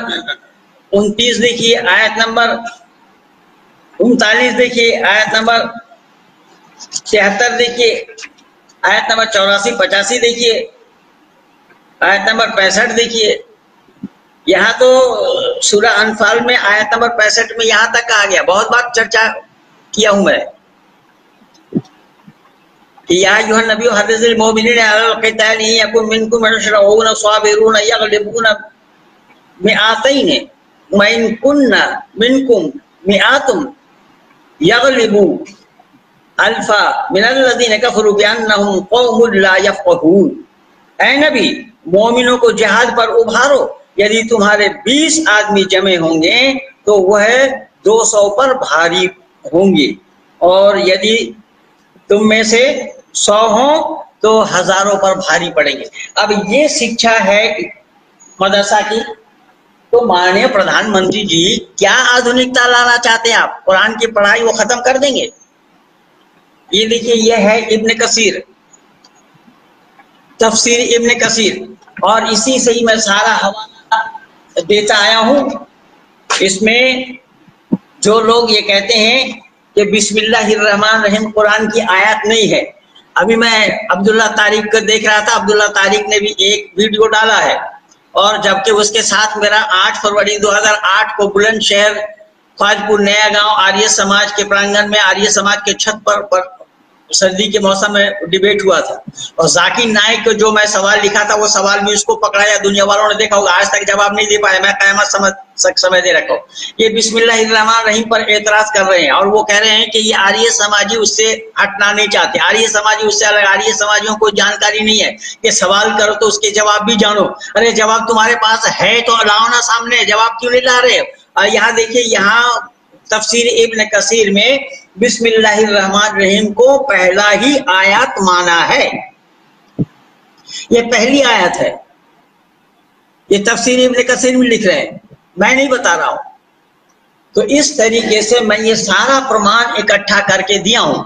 29 देखिए, आयत नंबर 39 देखिए, आयत नंबर 73 देखिए, आयत नंबर 84-85 देखिए, आयत नंबर 65 देखिए। यहाँ तो सूरह अनफाल में आयत नंबर 65 में यहाँ तक आ गया। बहुत बार चर्चा किया हूं मैं कि या अय्युहन नबी हर्रिज़िल मोमिनीन अलल क़िताल इन यकुन मिनकुम अशरऊन साबिरून यग़लिबून मिआतैन व इन कुन्ना मिनकुम मिआतुम यग़लिबू अल्फा मिनल्लज़ीना कफ़रू बिअन्नहुम क़ौमुन ला यफ़क़हून। ऐ नबी, मोमिनों को जिहाद पर उभारो। यदि तुम्हारे 20 आदमी जमे होंगे तो वह 200 पर भारी होंगे, और यदि तुम में से 100 हो तो हजारों पर भारी पड़ेंगे। अब ये शिक्षा है मदरसा की। तो माननीय प्रधानमंत्री जी, क्या आधुनिकता लाना चाहते हैं आप? कुरान की पढ़ाई वो खत्म कर देंगे? ये देखिए, ये है इब्न कसीर, तफसीर इब्न कसीर, और इसी से ही मैं सारा हवाला देता आया हूं। इसमें जो लोग ये कहते हैं कि बिस्मिल्लाहिर्रहमानिर्रहीम कुरान की आयत नहीं है, अभी मैं अब्दुल्ला तारिक को देख रहा था। अब्दुल्ला तारिक ने भी एक वीडियो डाला है, और जबकि उसके साथ मेरा 8 फरवरी 2008 को बुलंदशहर ख्वाजपुर नया गांव आर्य समाज के प्रांगण में आर्य समाज के छत पर सर्दी के मौसम में डिबेट हुआ था, और जाकिर नाइक को जो मैं सवाल लिखा था वो सवाल भी उसको पकड़ाया। दुनिया वालों ने देखा होगा, आज तक जवाब नहीं दे पाया। मैं क़यामत समय दे रखा हूँ। ये बिस्मिल्लाहिर्रहमानिर्रहीम पर एतराज कर रहे हैं, और वो कह रहे हैं कि ये आर्य समाजी उससे हटना नहीं चाहते, आर्य समाजी उससे अलग, आर्य समाजियों को जानकारी नहीं है कि सवाल करो तो उसके जवाब भी जानो। अरे जवाब तुम्हारे पास है तो लाओ ना सामने, जवाब क्यों नहीं ला रहे? और यहाँ देखिए, यहाँ तफसीर इब्न कसीर में बिस्मिल्लाहिर्रहमानिर्रहीम को पहला ही आयत माना है। ये पहली आयत है, ये तफसीर इब्न कसीर में लिख रहे हैं, मैं नहीं बता रहा हूं। तो इस तरीके से मैं ये सारा प्रमाण इकट्ठा करके दिया हूं।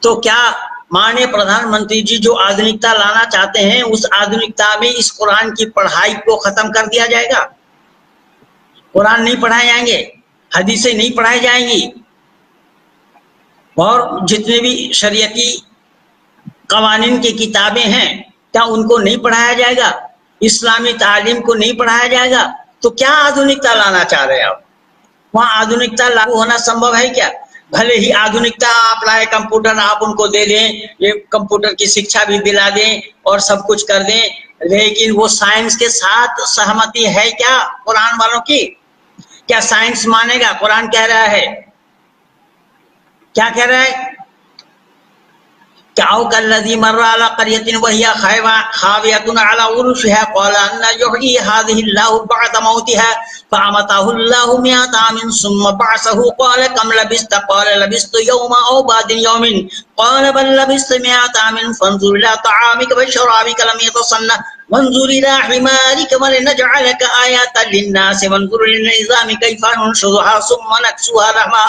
तो क्या माननीय प्रधानमंत्री जी जो आधुनिकता लाना चाहते हैं, उस आधुनिकता में इस कुरान की पढ़ाई को खत्म कर दिया जाएगा? कुरान नहीं पढ़ाए जाएंगे, हदीसें नहीं पढ़ाई जाएंगी, और जितने भी शरीयती कवानीन की किताबें हैं क्या उनको नहीं पढ़ाया जाएगा? इस्लामी तालीम को नहीं पढ़ाया जाएगा? तो क्या आधुनिकता लाना चाह रहे हैं आप? वहाँ आधुनिकता लागू होना संभव है क्या? भले ही आधुनिकता आप लाए, कंप्यूटर आप उनको दे दें, ये कंप्यूटर की शिक्षा भी दिला दें और सब कुछ कर दें, लेकिन वो साइंस के साथ सहमति है क्या कुरान वालों की? क्या साइंस मानेगा? कुरान कह रहा है, क्या कह रहा है? क्या कल्लज़ी मर्रा अला क़रयतिन वहिया खावियतुन अला उरूशिहा क़ाला अन्ना युहयी हाज़िहिल्लाहु बअद मौतिहा फ़अमाताहुल्लाहु मिअता आमिन सुम्मा बअसहु क़ाला कम लबिस्त क़ाला लबिस्तु यौमा औ बअद यौमिन क़ाला बल लबिस्त मिअता आमिन फ़न्ज़ुर इला तआमिका व शराबिका लम यतसन्ना वन्ज़ुर इला हिमारिका वलिनजअलका आयतन लिन्नासि वन्ज़ुर इला निज़ामि कैफ़ नुनशुज़ुहा सुम्मा नक्सुहा रहमा।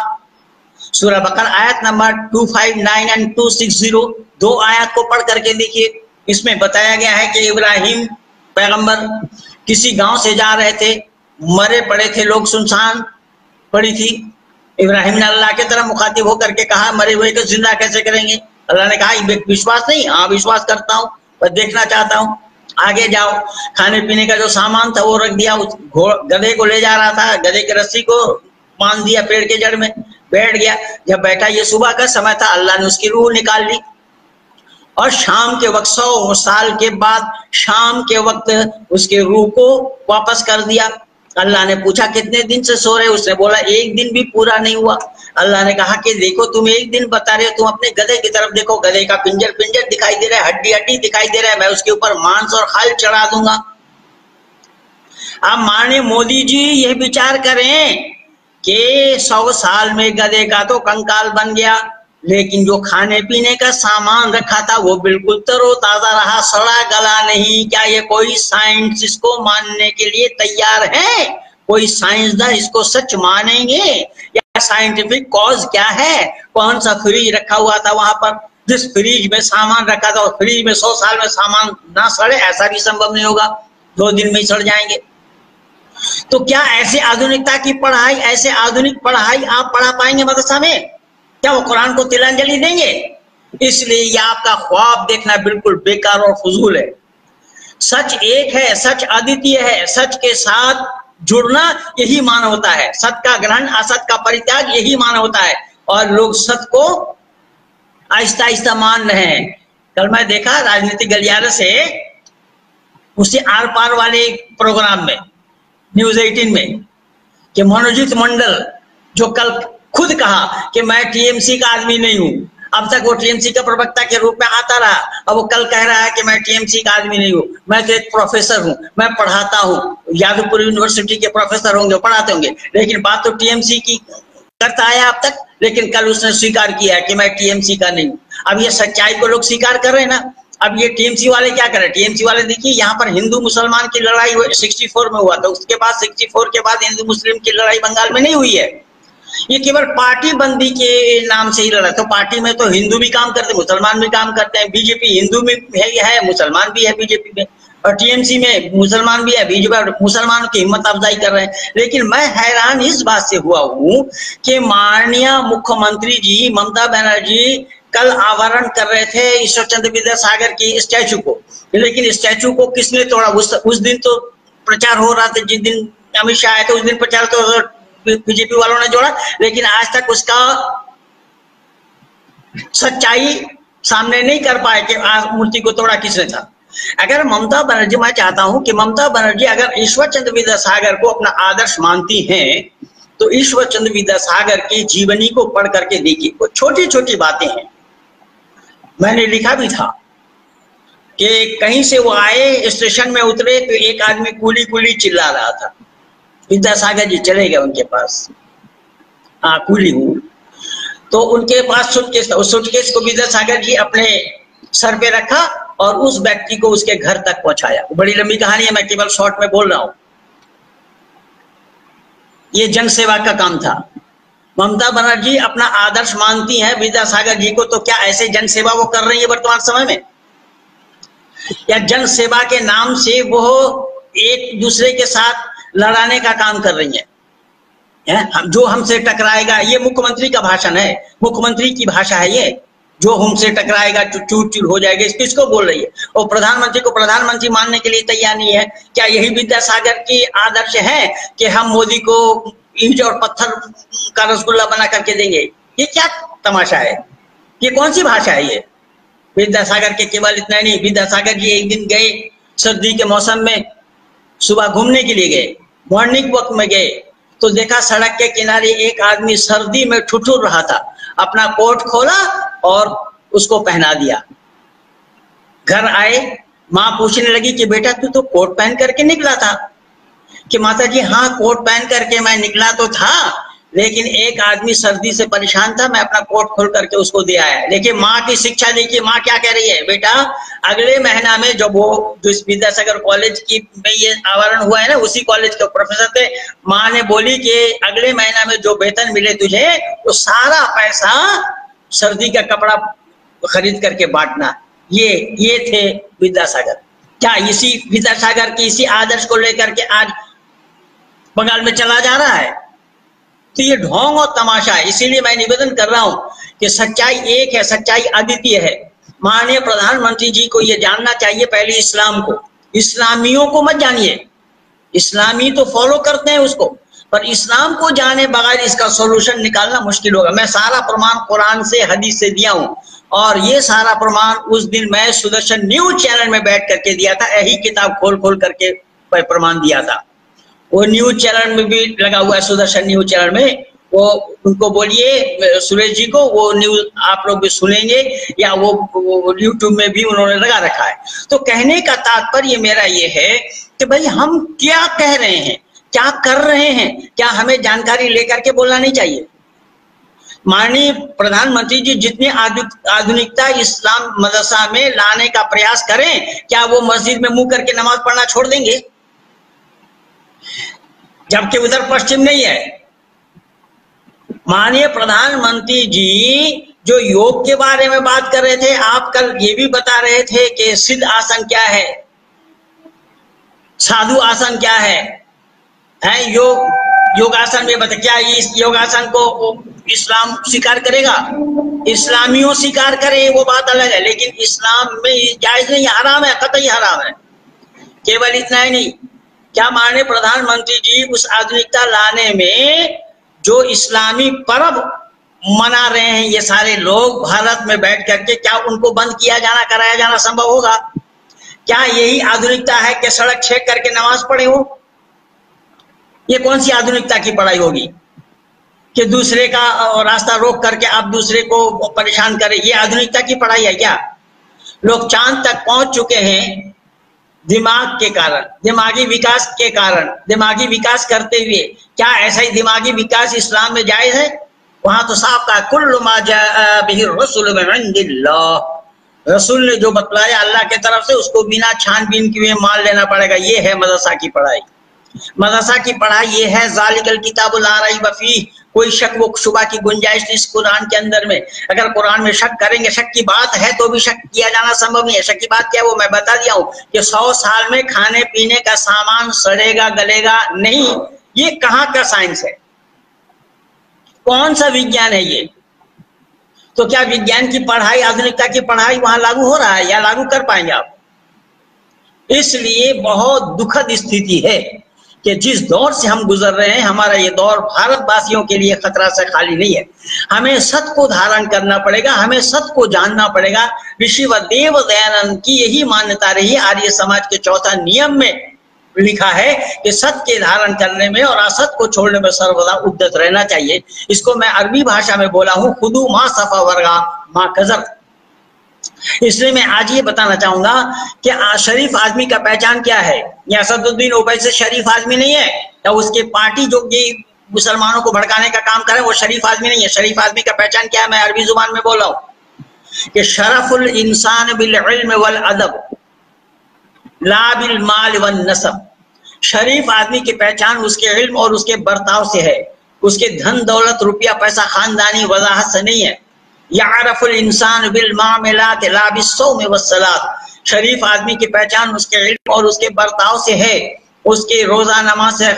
सूरह बकरा आयत नंबर 259 एंड 260, 2 आयत को पढ़ करके देखिए। इसमें बताया गया है कि इब्राहिम पैगंबर किसी गांव से जा रहे थे, मरे पड़े थे लोग, सुनसान पड़ी थी। इब्राहिम ने अल्लाह की तरफ मुखातिब होकर के कहा, मरे हुए को जिंदा कैसे करेंगे? अल्लाह ने कहा, विश्वास नहीं? हाँ विश्वास करता हूँ, पर देखना चाहता हूँ, आगे जाओ। खाने पीने का जो सामान था वो रख दिया, उस गधे को ले जा रहा था, गधे की रस्सी को बांध दिया पेड़ के जड़ में, बैठ गया। जब बैठा, ये सुबह का समय था, अल्लाह ने उसकी रूह निकाल ली, और शाम के वक्त 100 साल के बाद शाम के वक्त उसके रूह को वापस कर दिया। अल्लाह ने पूछा कितने दिन से सो रहे? उसने बोला एक दिन भी पूरा नहीं हुआ। अल्लाह ने कहा कि देखो तुम एक दिन बता रहे हो, तुम अपने गधे की तरफ देखो, गधे का पिंजर पिंजर दिखाई दे रहा है, हड्डी हड्डी दिखाई दे रहा है, मैं उसके ऊपर मांस और खाल चढ़ा दूंगा। अब माननीय मोदी जी यह विचार करें कि 100 साल में गधे का तो कंकाल बन गया, लेकिन जो खाने पीने का सामान रखा था वो बिल्कुल तरोताजा रहा, सड़ा गला नहीं। क्या ये कोई साइंस इसको मानने के लिए तैयार है? कोई साइंसदान इसको सच मानेंगे? या साइंटिफिक कॉज क्या है? कौन सा फ्रिज रखा हुआ था वहां पर, जिस फ्रिज में सामान रखा था, फ्रिज में 100 साल में सामान ना सड़े? ऐसा भी संभव नहीं होगा, 2 दिन में ही सड़ जाएंगे। तो क्या ऐसे आधुनिकता की पढ़ाई, ऐसे आधुनिक पढ़ाई आप पढ़ा पाएंगे मदरसा में? क्या वो कुरान को तिलांजलि देंगे? इसलिए ये आपका ख्वाब देखना बिल्कुल बेकार और फजूल है। सच एक है, सच अद्वितीय है, सच के साथ जुड़ना यही मानवता है। सत्य का ग्रहण, असत का परित्याग यही मानवता है। और लोग सत्य को आहिस्ता आहिस्ता मान रहे हैं। कल मैं देखा राजनीतिक गलियारे से उसी आर पार वाले प्रोग्राम में न्यूज 18 में कि मनोजीत मंडल जो कल खुद कहा कि मैं टीएमसी का आदमी नहीं हूं, अब तक वो टीएमसी का प्रवक्ता के रूप में आता रहा, अब वो कल कह रहा है कि मैं टीएमसी का आदमी नहीं हूं, मैं तो एक प्रोफेसर हूं, मैं पढ़ाता हूं। यादवपुर यूनिवर्सिटी के प्रोफेसर होंगे, पढ़ाते होंगे, लेकिन बात तो टीएमसी की करता आया अब तक। लेकिन कल उसने स्वीकार किया कि मैं टीएमसी का नहीं हूं। अब ये सच्चाई को लोग स्वीकार कर रहे हैं ना। अब ये टीएमसी वाले क्या करें? टीएमसी वाले देखिए, यहाँ पर हिंदू मुसलमान की लड़ाई 64 में हुआ था, उसके बाद 64 के बाद हिंदू मुस्लिम की लड़ाई बंगाल में नहीं हुई है। ये केवल पार्टी बंदी के नाम से ही लड़ा। तो पार्टी में तो हिंदू भी काम करते, मुसलमान भी काम करते हैं। बीजेपी हिंदू में है, मुसलमान भी है बीजेपी में, और टीएमसी में मुसलमान भी है, बीजेपी मुसलमानों की हिम्मत अफजाई कर रहे हैं। लेकिन मैं हैरान इस बात से हुआ हूं कि माननीय मुख्यमंत्री जी ममता बनर्जी कल आवरण कर रहे थे ईश्वर चंद्र विद्यासागर की स्टैचू को, लेकिन स्टैचू को किसने तोड़ा? उस दिन तो प्रचार हो रहा था, जिस दिन अमित शाह आए थे उस दिन प्रचार तो बीजेपी वालों ने जोड़ा, लेकिन आज तक उसका सच्चाई सामने नहीं कर पाए कि मूर्ति को तोड़ा किसने था। अगर ममता बनर्जी, मैं चाहता हूं कि ममता बनर्जी अगर ईश्वर चंद्र विद्यासागर को अपना आदर्श मानती हैं तो ईश्वर चंद्र विद्यासागर की जीवनी को पढ़ करके देखिए। वो छोटी छोटी बातें हैं, मैंने लिखा भी था कि कहीं से वो आए, स्टेशन में उतरे तो एक आदमी कूली कूली चिल्ला रहा था। विद्यासागर जी चले गए उनके पास, हाँ कूली हूँ। तो उनके पास सूटकेस था, उस सूटकेस को विद्यासागर जी अपने सर पे रखा और उस व्यक्ति को उसके घर तक पहुंचाया। बड़ी लंबी कहानी है, मैं केवल शॉर्ट में बोल रहा हूं। ये जन सेवा का काम था। ममता बनर्जी अपना आदर्श मानती हैं विद्यासागर जी को, तो क्या ऐसे जन सेवा वो कर रही है वर्तमान समय में? या जन सेवा के नाम से वो एक दूसरे के साथ लड़ाने का काम कर रही है? जो हमसे टकराएगा, ये मुख्यमंत्री का भाषण है, मुख्यमंत्री की भाषा है ये, जो हमसे टकराएगा चूर चूर हो जाएगा, किसको बोल रही है? और प्रधानमंत्री को प्रधानमंत्री मानने के लिए तैयार नहीं है। क्या यही विद्यासागर की आदर्श है कि हम मोदी को ईंट और पत्थर का रसगुल्ला बना करके देंगे? ये क्या तमाशा है? ये कौन सी भाषा है ये? विद्यासागर के केवल इतना नहीं, विद्यासागर जी एक दिन गए सर्दी के मौसम में, सुबह घूमने के लिए गए, मॉर्निंग वॉक में गए, तो देखा सड़क के किनारे एक आदमी सर्दी में ठुठुर रहा था, अपना कोट खोला और उसको पहना दिया। घर आए, माँ पूछने लगी कि बेटा तू तो कोट पहन करके निकला था। कि माता जी हाँ कोट पहन करके मैं निकला तो था, लेकिन एक आदमी सर्दी से परेशान था, मैं अपना कोट खोल करके उसको दे आया। देखिए माँ की शिक्षा, देखिए माँ क्या कह रही है, बेटा अगले महीना में जब वो जो विद्यासागर कॉलेज की में ये आवरण हुआ है ना, उसी कॉलेज के प्रोफेसर थे, माँ ने बोली कि अगले महीना में जो वेतन मिले तुझे वो सारा पैसा सर्दी का कपड़ा खरीद करके बांटना। ये थे विद्यासागर। क्या इसी विद्यासागर की इसी आदर्श को लेकर के आज बंगाल में चला जा रहा है? तो ये ढोंग और तमाशा है। इसीलिए मैं निवेदन कर रहा हूं कि सच्चाई एक है, सच्चाई अद्वितीय है। माननीय प्रधानमंत्री जी को ये जानना चाहिए पहले इस्लाम को, इस्लामियों को मत जानिए। इस्लामी तो फॉलो करते हैं उसको, पर इस्लाम को जाने बगैर इसका सॉल्यूशन निकालना मुश्किल होगा। मैं सारा प्रमाण कुरान से, हदीस से दिया हूं, और ये सारा प्रमाण उस दिन मैं सुदर्शन न्यूज चैनल में बैठ करके दिया था। यही किताब खोल खोल करके प्रमाण दिया था। वो न्यूज चैनल में भी लगा हुआ है, सुदर्शन न्यूज चैनल में। वो उनको बोलिए सुरेश जी को, वो न्यूज आप लोग भी सुनेंगे, या वो यूट्यूब में भी उन्होंने लगा रखा है। तो कहने का तात्पर्य मेरा ये है कि भाई हम क्या कह रहे हैं, क्या कर रहे हैं, क्या हमें जानकारी लेकर के बोलना नहीं चाहिए? माननीय प्रधानमंत्री जी जितनी आधुनिकता इस्लाम मदरसा में लाने का प्रयास करें, क्या वो मस्जिद में मुंह करके नमाज पढ़ना छोड़ देंगे? जबकि उधर पश्चिम नहीं है। माननीय प्रधानमंत्री जी जो योग के बारे में बात कर रहे थे, आप कल ये भी बता रहे थे कि सिद्ध आसन क्या है, साधु आसन क्या है योगासन में बता। क्या इस योगासन को इस्लाम स्वीकार करेगा? इस्लामियों स्वीकार करे वो बात अलग है, लेकिन इस्लाम में जायज नहीं, हराम है, कतई हराम है। केवल इतना ही नहीं, क्या माननीय प्रधानमंत्री जी उस आधुनिकता लाने में जो इस्लामी पर्व मना रहे हैं ये सारे लोग भारत में बैठ करके, क्या उनको बंद किया जाना, कराया जाना संभव होगा? क्या यही आधुनिकता है कि सड़क छेक करके नमाज पढ़े हो? ये कौन सी आधुनिकता की पढ़ाई होगी कि दूसरे का रास्ता रोक करके आप दूसरे को परेशान करें? ये आधुनिकता की पढ़ाई है क्या? लोग चांद तक पहुंच चुके हैं दिमाग के कारण, दिमागी विकास के कारण, दिमागी विकास करते हुए। क्या ऐसा ही दिमागी विकास इस्लाम में जायज है? वहां तो साफ कहा, कुल्लु मा जाअ बिही रसूल मिन इंदिल्लाह, रसूल ने जो बतलाया अल्लाह के तरफ से उसको बिना छानबीन किए मान लेना पड़ेगा। ये है मदरसा की पढ़ाई। मदरसा की पढ़ाई ये है, ज़ालिकल किताबु ला रैब फीह, कोई शक व शुबा की गुंजाइश नहीं इस कुरान के अंदर में। अगर कुरान में शक करेंगे, शक की बात है तो भी शक किया जाना संभव नहीं है। शक की बात क्या है वो मैं बता दिया हूं कि 100 साल में खाने पीने का सामान सड़ेगा गलेगा नहीं। ये कहाँ का साइंस है? कौन सा विज्ञान है ये? तो क्या विज्ञान की पढ़ाई, आधुनिकता की पढ़ाई वहां लागू हो रहा है या लागू कर पाएंगे आप? इसलिए बहुत दुखद स्थिति है कि जिस दौर से हम गुजर रहे हैं, हमारा ये दौर भारतवासियों के लिए खतरा से खाली नहीं है। हमें सत्य को धारण करना पड़ेगा, हमें सत्य को जानना पड़ेगा। ऋषि व देव दयानंद की यही मान्यता रही। आर्य समाज के चौथा नियम में लिखा है कि सत्य के धारण करने में और असत्य को छोड़ने में सर्वदा उद्यत रहना चाहिए। इसको मैं अरबी भाषा में बोला हूं, खुदू माँ सफा वर्गा माँ कजर। इसलिए मैं आज ये बताना चाहूंगा कि शरीफ आदमी का पहचान क्या है। ये असदुद्दीन ओवैसी शरीफ आदमी नहीं है, या उसके पार्टी जो ये मुसलमानों को भड़काने का काम करे वो शरीफ आदमी नहीं है। शरीफ आदमी का पहचान क्या है? मैं अरबी जुबान में बोल रहा हूं कि शरफुल इंसान बिल इल्म वल अदब ला बिल माल वन नसब। शरीफ आदमी की पहचान उसके इल्म और उसके बर्ताव से है, उसके धन दौलत रुपया पैसा खानदानी वजाहत से नहीं है। यारफुल इंसान बिल मामलात ला बिस्सौम वस्सलात। शरीफ आदमी की पहचान उसके इल्म और उसके बर्ताव से है, उसके रोजा नमाज से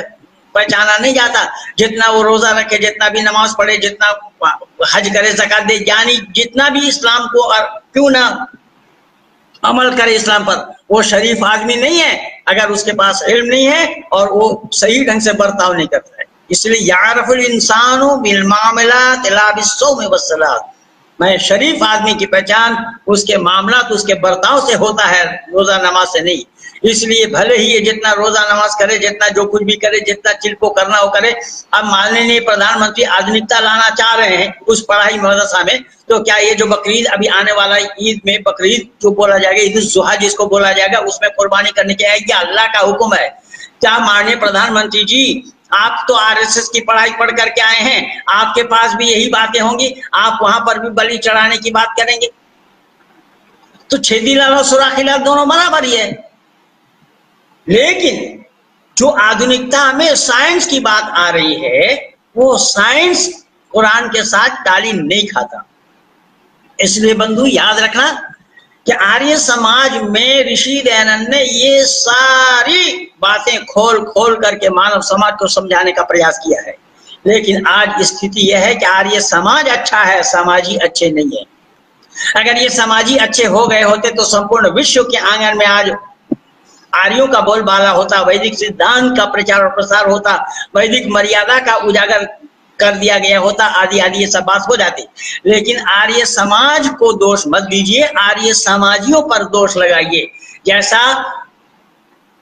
पहचाना नहीं जाता। जितना वो रोजा रखे, जितना भी नमाज पढ़े, जितना हज करे, ज़कात दे, यानी जितना भी इस्लाम को क्यों ना अमल करे इस्लाम पर, वो शरीफ आदमी नहीं है अगर उसके पास इल्म नहीं है और वो सही ढंग से बर्ताव नहीं करता है। इसलिए यारफुल इंसानु बिल मामलात ला बिस्सौम वस्सलात। मैं शरीफ आदमी की पहचान उसके मामलात, उसके बर्ताव से होता है, रोजा नमाज से नहीं। इसलिए भले ही ये जितना रोजा नमाज करे, जितना जो कुछ भी करे, जितना चिल्को करना हो करे। अब माननीय प्रधानमंत्री आधुनिकता लाना चाह रहे हैं उस पढ़ाई मदरसा में, तो क्या ये जो बकरीद अभी आने वाला ईद में, बकरीद जो बोला जाएगा, ईद उल जुहा जिसको बोला जाएगा, उसमें कुर्बानी करने की आएगी? अल्लाह का हुक्म है। क्या माननीय प्रधानमंत्री जी, आप तो आरएसएस की पढ़ाई पढ़ करके आए हैं, आपके पास भी यही बातें होंगी, आप वहां पर भी बलि चढ़ाने की बात करेंगे? तो छेदीलाल और सुराखीलाल दोनों बराबर ही है। लेकिन जो आधुनिकता में साइंस की बात आ रही है, वो साइंस कुरान के साथ ताली नहीं खाता। इसलिए बंधु याद रखना कि आर्य समाज में ऋषि दयानंद ने ये सारी बातें खोल खोल करके मानव समाज को समझाने का प्रयास किया है। लेकिन आज स्थिति यह है कि आर्य समाज अच्छा है, समाजी अच्छे नहीं है। अगर ये समाजी अच्छे हो गए होते तो संपूर्ण विश्व के आंगन में आज आर्यों का बोलबाला होता, वैदिक सिद्धांत का प्रचार और प्रसार होता, वैदिक मर्यादा का उजागर कर दिया गया होता, आदि आदि ये सब बात हो जाती। लेकिन आर्य समाज को दोष मत दीजिए, आर्य समाजियों पर दोष लगाइए। जैसा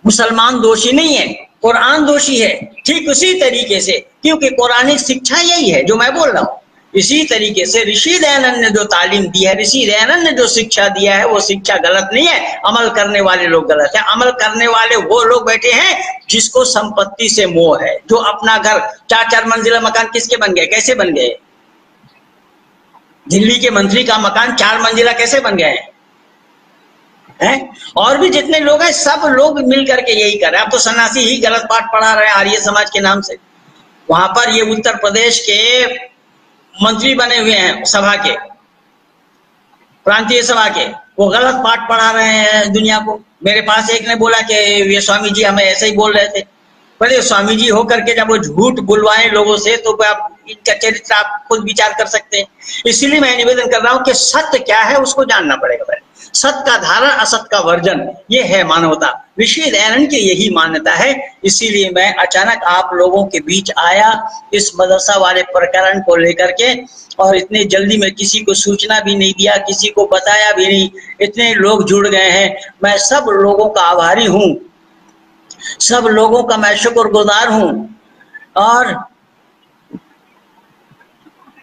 मुसलमान दोषी नहीं है, कुरान दोषी है, ठीक उसी तरीके से, क्योंकि कुरानिक शिक्षा यही है जो मैं बोल रहा हूँ। इसी तरीके से ऋषि दयानंद ने जो तालीम दी है, ऋषि दयानंद ने जो शिक्षा दिया है, वो शिक्षा गलत नहीं है। अमल करने वाले लोग गलत है। अमल करने वाले वो लोग बैठे हैं जिसको संपत्ति से मोह है, जो अपना घर 4-4 मंजिला मकान किसके बन गए, कैसे बन गए? दिल्ली के मंत्री का मकान 4 मंजिला कैसे बन गए हैं? और भी जितने लोग हैं सब लोग मिल करके यही कर रहे हैं। अब तो सन्यासी ही गलत पाठ पढ़ा रहे हैं आर्य समाज के नाम से। वहां पर ये उत्तर प्रदेश के मंत्री बने हुए हैं सभा के, प्रांतीय सभा के, वो गलत पाठ पढ़ा रहे हैं दुनिया को। मेरे पास एक ने बोला कि ये स्वामी जी हमें ऐसे ही बोल रहे थे। बोले स्वामी जी होकर के जब वो झूठ बुलवाएं लोगों से तो आप इनका चरित्र आप खुद विचार कर सकते हैं। इसीलिए मैं निवेदन कर रहा हूं कि सत्य क्या है उसको जानना पड़ेगा पहले। सत्य का धारण, असत्य का वर्जन, ये है मानवता। ऋषि दयानंद की यही मान्यता है। इसीलिए मैं अचानक आप लोगों के बीच आया इस मदरसा वाले प्रकरण को लेकर के, और इतने जल्दी में किसी को सूचना भी नहीं दिया, किसी को बताया भी नहीं। इतने लोग जुड़ गए हैं। मैं सब लोगों का आभारी हूं, सब लोगों का मैं शुक्रगुजार हूं, और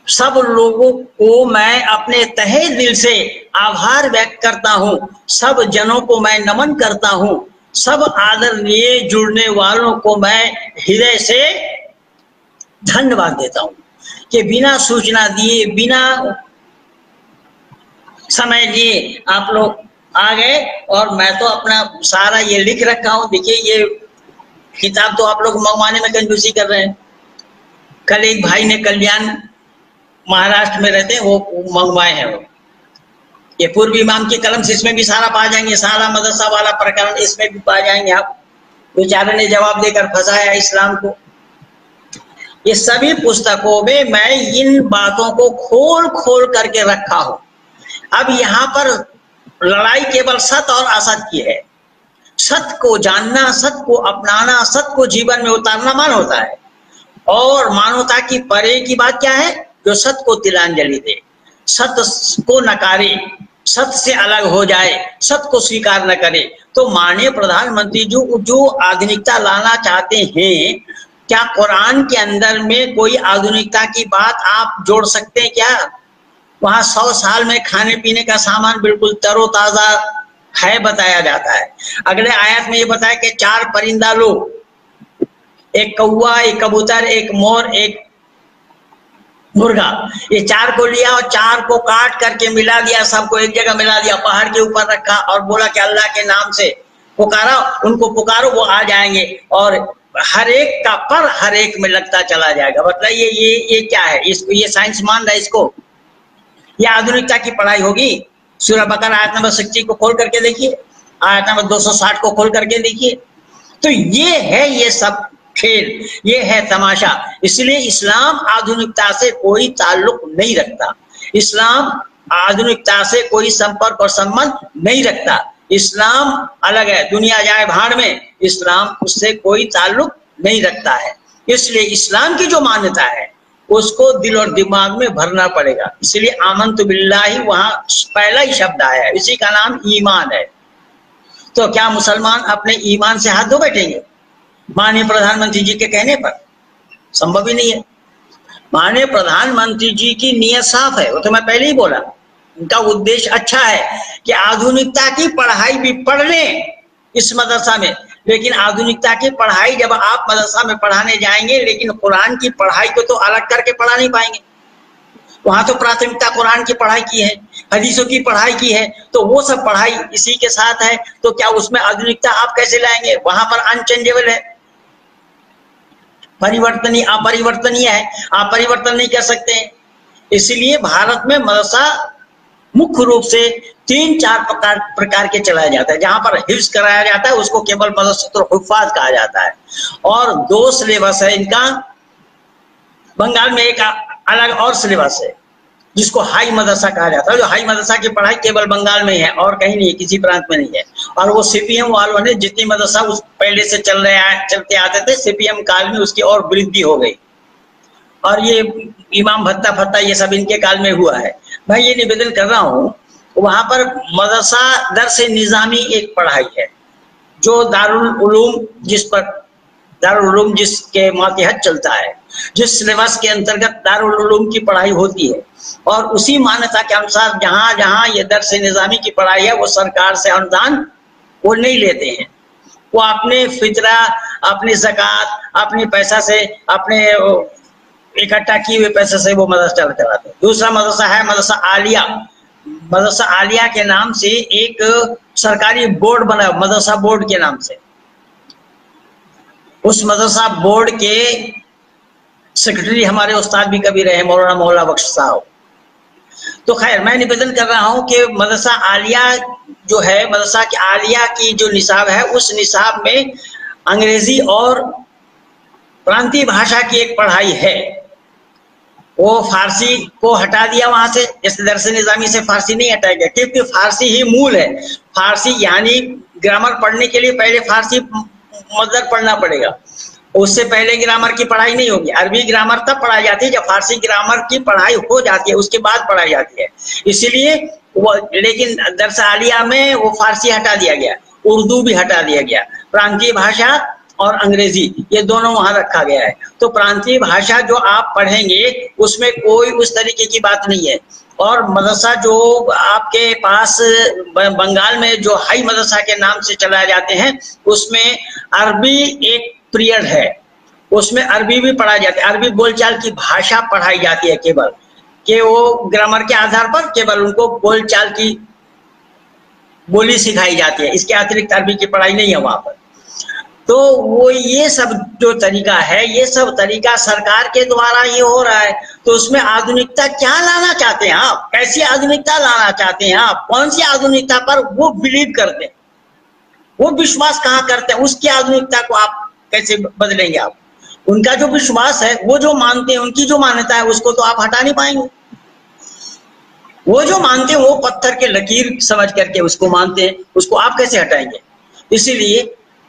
सब लोगों को मैं अपने तहे दिल से आभार व्यक्त करता हूं। सब जनों को मैं नमन करता हूं। सब आदरणीय जुड़ने वालों को मैं हृदय से धन्यवाद देता हूं कि बिना सूचना दिए, बिना समय लिए आप लोग आ गए। और मैं तो अपना सारा ये लिख रखा हूं। देखिए ये किताब तो आप लोग मंगवाने में कंजूसी कर रहे हैं। कल एक भाई ने कल्याण महाराष्ट्र में रहते हैं, वो मंगवाए हैं। वो ये पूर्व इमाम की कलम से इसमें भी सारा पा जाएंगे, सारा मदरसा वाला प्रकरण इसमें भी पा जाएंगे आप। बेचारे ने जवाब देकर फंसाया इस्लाम को। ये सभी पुस्तकों में मैं इन बातों को खोल खोल करके रखा हूं। अब यहाँ पर लड़ाई केवल सत्य और असत्य की है। सत्य को जानना, सत्य को अपनाना, सत्य को जीवन में उतारना मान होता है। और मानवता की परे की बात क्या है? जो सत्य को तिलांजलि दे, सत्य को नकारे, सत्य से अलग हो जाए, सत्य को स्वीकार न करे। तो माननीय प्रधानमंत्री जो आधुनिकता लाना चाहते हैं, क्या कुरान के अंदर में कोई आधुनिकता की बात आप जोड़ सकते हैं क्या? वहां 100 साल में खाने पीने का सामान बिल्कुल तरोताजा है बताया जाता है। अगले आयत में ये बताया कि 4 परिंदा लो, एक कौवा, एक कबूतर, एक मोर, एक मुर्गा, ये 4 को लिया और 4 को काट करके मिला दिया, सबको एक जगह मिला दिया, पहाड़ के ऊपर रखा और बोला कि अल्लाह के नाम से पुकारा, उनको पुकारो वो आ जाएंगे। और हर एक का पर हर एक में लगता चला जाएगा। बताइए ये क्या है? इसको ये साइंस मान रहा है इसको? ये आधुनिकता की पढ़ाई होगी? सूरह बकरा आयत नंबर 60 को खोल करके देखिए, आयत नंबर 260 को खोल करके देखिए। तो ये है ये सब खेल, ये है तमाशा। इसलिए इस्लाम आधुनिकता से कोई ताल्लुक नहीं रखता। इस्लाम आधुनिकता से कोई संपर्क और संबंध नहीं रखता। इस्लाम अलग है, दुनिया जाए भाड़ में, इस्लाम उससे कोई ताल्लुक नहीं रखता है। इसलिए इस्लाम की जो मान्यता है उसको दिल और दिमाग में भरना पड़ेगा। इसलिए आमन्तु बिल्लाहि वहां पहला ही शब्द आया है, इसी का नाम ईमान है। तो क्या मुसलमान अपने ईमान से हाथ धो बैठेंगे माननीय प्रधानमंत्री जी के कहने पर? संभव ही नहीं है। माननीय प्रधानमंत्री जी की नीयत साफ है, वो तो मैं पहले ही बोला। उनका उद्देश्य अच्छा है कि आधुनिकता की पढ़ाई भी पढ़ लें इस मदरसा में, लेकिन आधुनिकता की पढ़ाई जब आप मदरसा में पढ़ाने जाएंगे, लेकिन कुरान की पढ़ाई को तो अलग करके पढ़ा नहीं पाएंगे। वहां तो प्राथमिकता कुरान की पढ़ाई की है, हदीसों की पढ़ाई की है, तो वो सब पढ़ाई इसी के साथ है। तो क्या उसमें आधुनिकता आप कैसे लाएंगे? वहां पर अनचेंजेबल है, परिवर्तनीय अपरिवर्तनीय है, आप परिवर्तन नहीं कर सकते। इसलिए भारत में मदरसा मुख्य रूप से 3-4 प्रकार के चलाया जाता है। जहां पर हिफ्ज कराया जाता है उसको केवल मदरसतुल हुफ़्फ़ाज़ कहा जाता है, और 2 सिलेबस है इनका। बंगाल में एक अलग और सिलेबस है जिसको हाई मदरसा कहा जाता है। जो हाई मदरसा की पढ़ाई केवल बंगाल में है और कहीं नहीं, किसी प्रांत में नहीं है। और वो सीपीएम वालों ने जितनी मदरसा उस पहले से चलते आते थे, सीपीएम काल में उसकी और वृद्धि हो गई। और ये इमाम भत्ता ये सब इनके काल में हुआ है। मैं ये निवेदन कर रहा हूँ, वहां पर मदरसा दर्स निज़ामी एक पढ़ाई है जो दारुल उलूम, दारुल उलूम जिसके मातहत चलता है, जिस सिलेबस के अंतर्गत दारुल उलूम की पढ़ाई होती है, और उसी मान्यता के अनुसार जहां जहां ये दर्स निज़ामी की पढ़ाई है वो सरकार से अनुदान वो नहीं लेते हैं। वो अपने फितरा, अपनी ज़कात, अपने पैसा से, अपने इकट्ठा किए हुए पैसे से वो मदरसा चलाते हैं। दूसरा मदरसा है मदरसा आलिया। मदरसा आलिया के नाम से एक सरकारी बोर्ड बना, मदरसा बोर्ड के नाम से। उस मदरसा बोर्ड के सेक्रेटरी हमारे उस्ताद भी कभी रहे, मौलाना मौला बख्श साहब। तो खैर, मैं निवेदन कर रहा हूं कि मदरसा आलिया जो है, मदरसा की आलिया की जो निसाब है, उस निसाब में अंग्रेजी और प्रांतीय भाषा की एक पढ़ाई है। वो फारसी को हटा दिया वहां से, जैसे दरस निजामी से फारसी नहीं हटाया गया, क्योंकि फारसी ही मूल है। फारसी यानी ग्रामर पढ़ने के लिए पहले फारसी मदर पढ़ना पड़ेगा, उससे पहले ग्रामर की पढ़ाई नहीं होगी। अरबी ग्रामर तब पढ़ाई जाती है जब फारसी ग्रामर की पढ़ाई हो जाती है, उसके बाद पढ़ाई जाती है। इसीलिए वो, लेकिन दरस आलिया में वो फारसी हटा दिया गया, उर्दू भी हटा दिया गया, प्रांतीय भाषा और अंग्रेजी ये दोनों वहां रखा गया है। तो प्रांतीय भाषा जो आप पढ़ेंगे उसमें कोई उस तरीके की बात नहीं है। और मदरसा जो आपके पास बंगाल में जो हाई मदरसा के नाम से चलाए जाते हैं, उसमें अरबी एक पीरियड है, उसमें अरबी भी पढ़ाई जाती है। अरबी बोलचाल की भाषा पढ़ाई जाती है केवल, कि वो ग्रामर के आधार पर केवल उनको बोलचाल की बोली सिखाई जाती है, इसके अतिरिक्त अरबी की पढ़ाई नहीं है वहां पर। तो वो ये सब जो तरीका है, ये सब तरीका सरकार के द्वारा ये हो रहा है। तो उसमें आधुनिकता क्या लाना चाहते हैं आप? कैसी आधुनिकता लाना चाहते हैं आप? कौन सी आधुनिकता पर वो बिलीव करते हैं, वो विश्वास कहाँ करते हैं? उसकी आधुनिकता को आप कैसे बदलेंगे? आप उनका जो विश्वास है, वो जो मानते हैं, उनकी जो मान्यता है, उसको तो आप हटा नहीं पाएंगे। वो जो मानते हैं वो पत्थर के लकीर समझ करके उसको मानते हैं, उसको आप कैसे हटाएंगे? इसीलिए